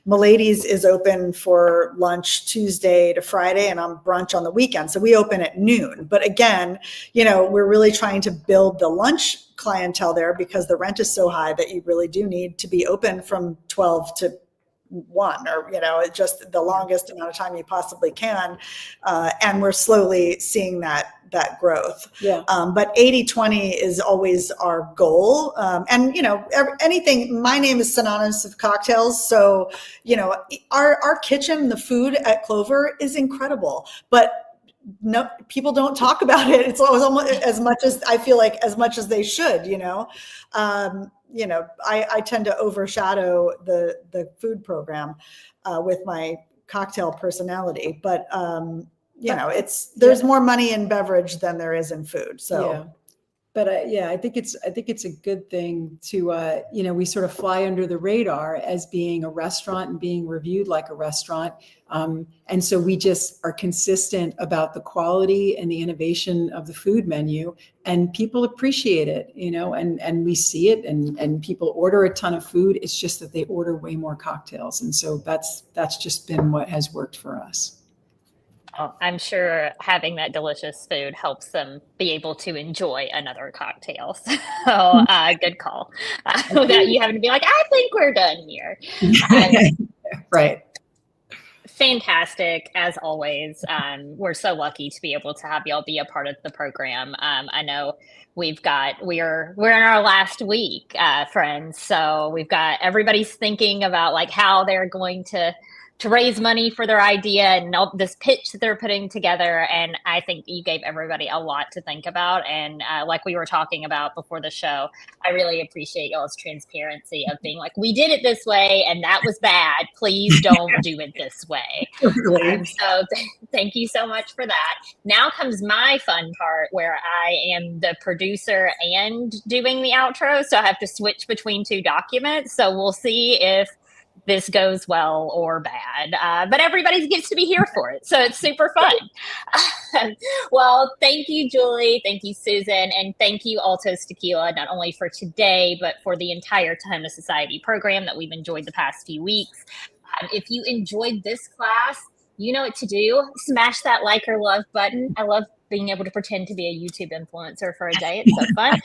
Milady's is open for lunch Tuesday to Friday, and I'm brunch on the weekend. So we open at noon. But again, we're really trying to build the lunch clientele there because the rent is so high that you really do need to be open from 12 to 1, or just the longest amount of time you possibly can, and we're slowly seeing that growth. Yeah. But 80/20 is always our goal. And anything, my name is synonymous with cocktails, so our kitchen, the food at Clover is incredible, but no, people don't talk about it. It's always almost as much as I feel like as much as they should. I tend to overshadow the food program with my cocktail personality, but there's more money in beverage than there is in food. So. Yeah. But I think it's a good thing to, we sort of fly under the radar as being a restaurant and being reviewed like a restaurant. And so we just are consistent about the quality and the innovation of the food menu, and people appreciate it, and we see it, and people order a ton of food. It's just that they order way more cocktails. And so that's just been what has worked for us. Oh, I'm sure having that delicious food helps them be able to enjoy another cocktail. So good call. Without you having to be like, I think we're done here. Right. Fantastic, as always. We're so lucky to be able to have y'all be a part of the program. I know we're in our last week, friends. So we've got everybody's thinking about like how they're going to raise money for their idea and all this pitch that they're putting together. And I think you gave everybody a lot to think about. And like we were talking about before the show, I really appreciate y'all's transparency of being like, we did it this way and that was bad. Please don't do it this way. So thank you so much for that. Now comes my fun part where I am the producer and doing the outro. So I have to switch between two documents. So we'll see if this goes well or bad, but everybody gets to be here for it, so it's super fun. Well, thank you, Julie, thank you, Susan, and thank you, Altos Tequila, not only for today but for the entire Tahona Society program that we've enjoyed the past few weeks. If you enjoyed this class, you know what to do. Smash that like or love button. I love being able to pretend to be a YouTube influencer for a day. It's so fun.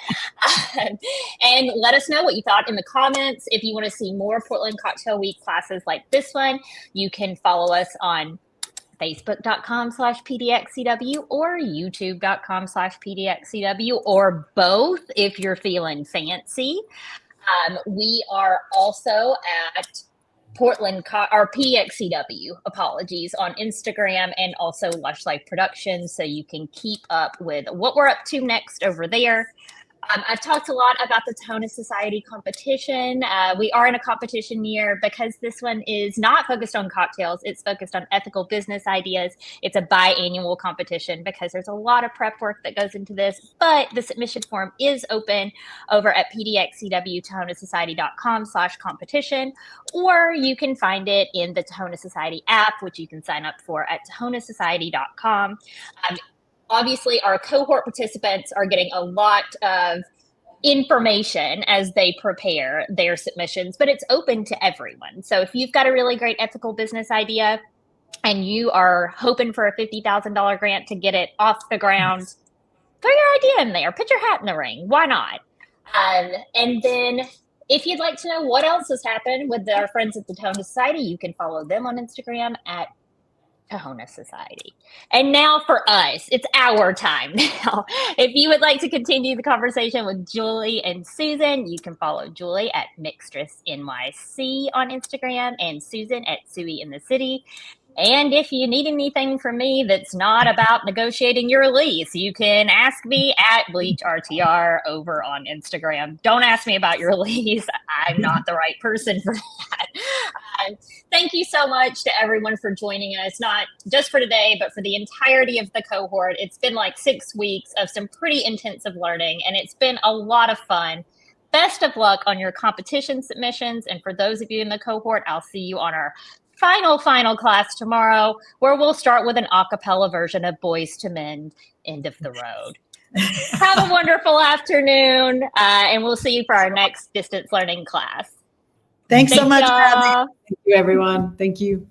And let us know what you thought in the comments. If you want to see more Portland Cocktail Week classes like this one, you can follow us on facebook.com/PDXCW or youtube.com/PDXCW, or both if you're feeling fancy. We are also at PXCW, apologies, on Instagram, and also Lush Life Productions, so you can keep up with what we're up to next over there. I've talked a lot about the Tahona Society competition. We are in a competition year because this one is not focused on cocktails. It's focused on ethical business ideas. It's a biannual competition because there's a lot of prep work that goes into this, but the submission form is open over at pdxcwtahonasociety.com/competition, or you can find it in the Tahona Society app, which you can sign up for at tahonasociety.com. Obviously, our cohort participants are getting a lot of information as they prepare their submissions, but it's open to everyone. So if you've got a really great ethical business idea and you are hoping for a $50,000 grant to get it off the ground, throw your idea in there, put your hat in the ring. Why not? And then if you'd like to know what else has happened with our friends at the Tahona Society, you can follow them on Instagram at Tahona Society. And now for us, it's our time now. If you would like to continue the conversation with Julie and Susan, you can follow Julie at Mixtress NYC on Instagram and Susan at Suey in the City. And if you need anything from me that's not about negotiating your lease, you can ask me at BleachRTR over on Instagram. Don't ask me about your lease. I'm not the right person for that. Thank you so much to everyone for joining us, not just for today, but for the entirety of the cohort. It's been like 6 weeks of some pretty intensive learning, and it's been a lot of fun. Best of luck on your competition submissions. And for those of you in the cohort, I'll see you on our final class tomorrow, where we'll start with an a cappella version of Boys to Men, End of the Road. Have a wonderful afternoon, and we'll see you for our next distance learning class. Thanks so much for having me. y'all. Thank you, everyone. Thank you.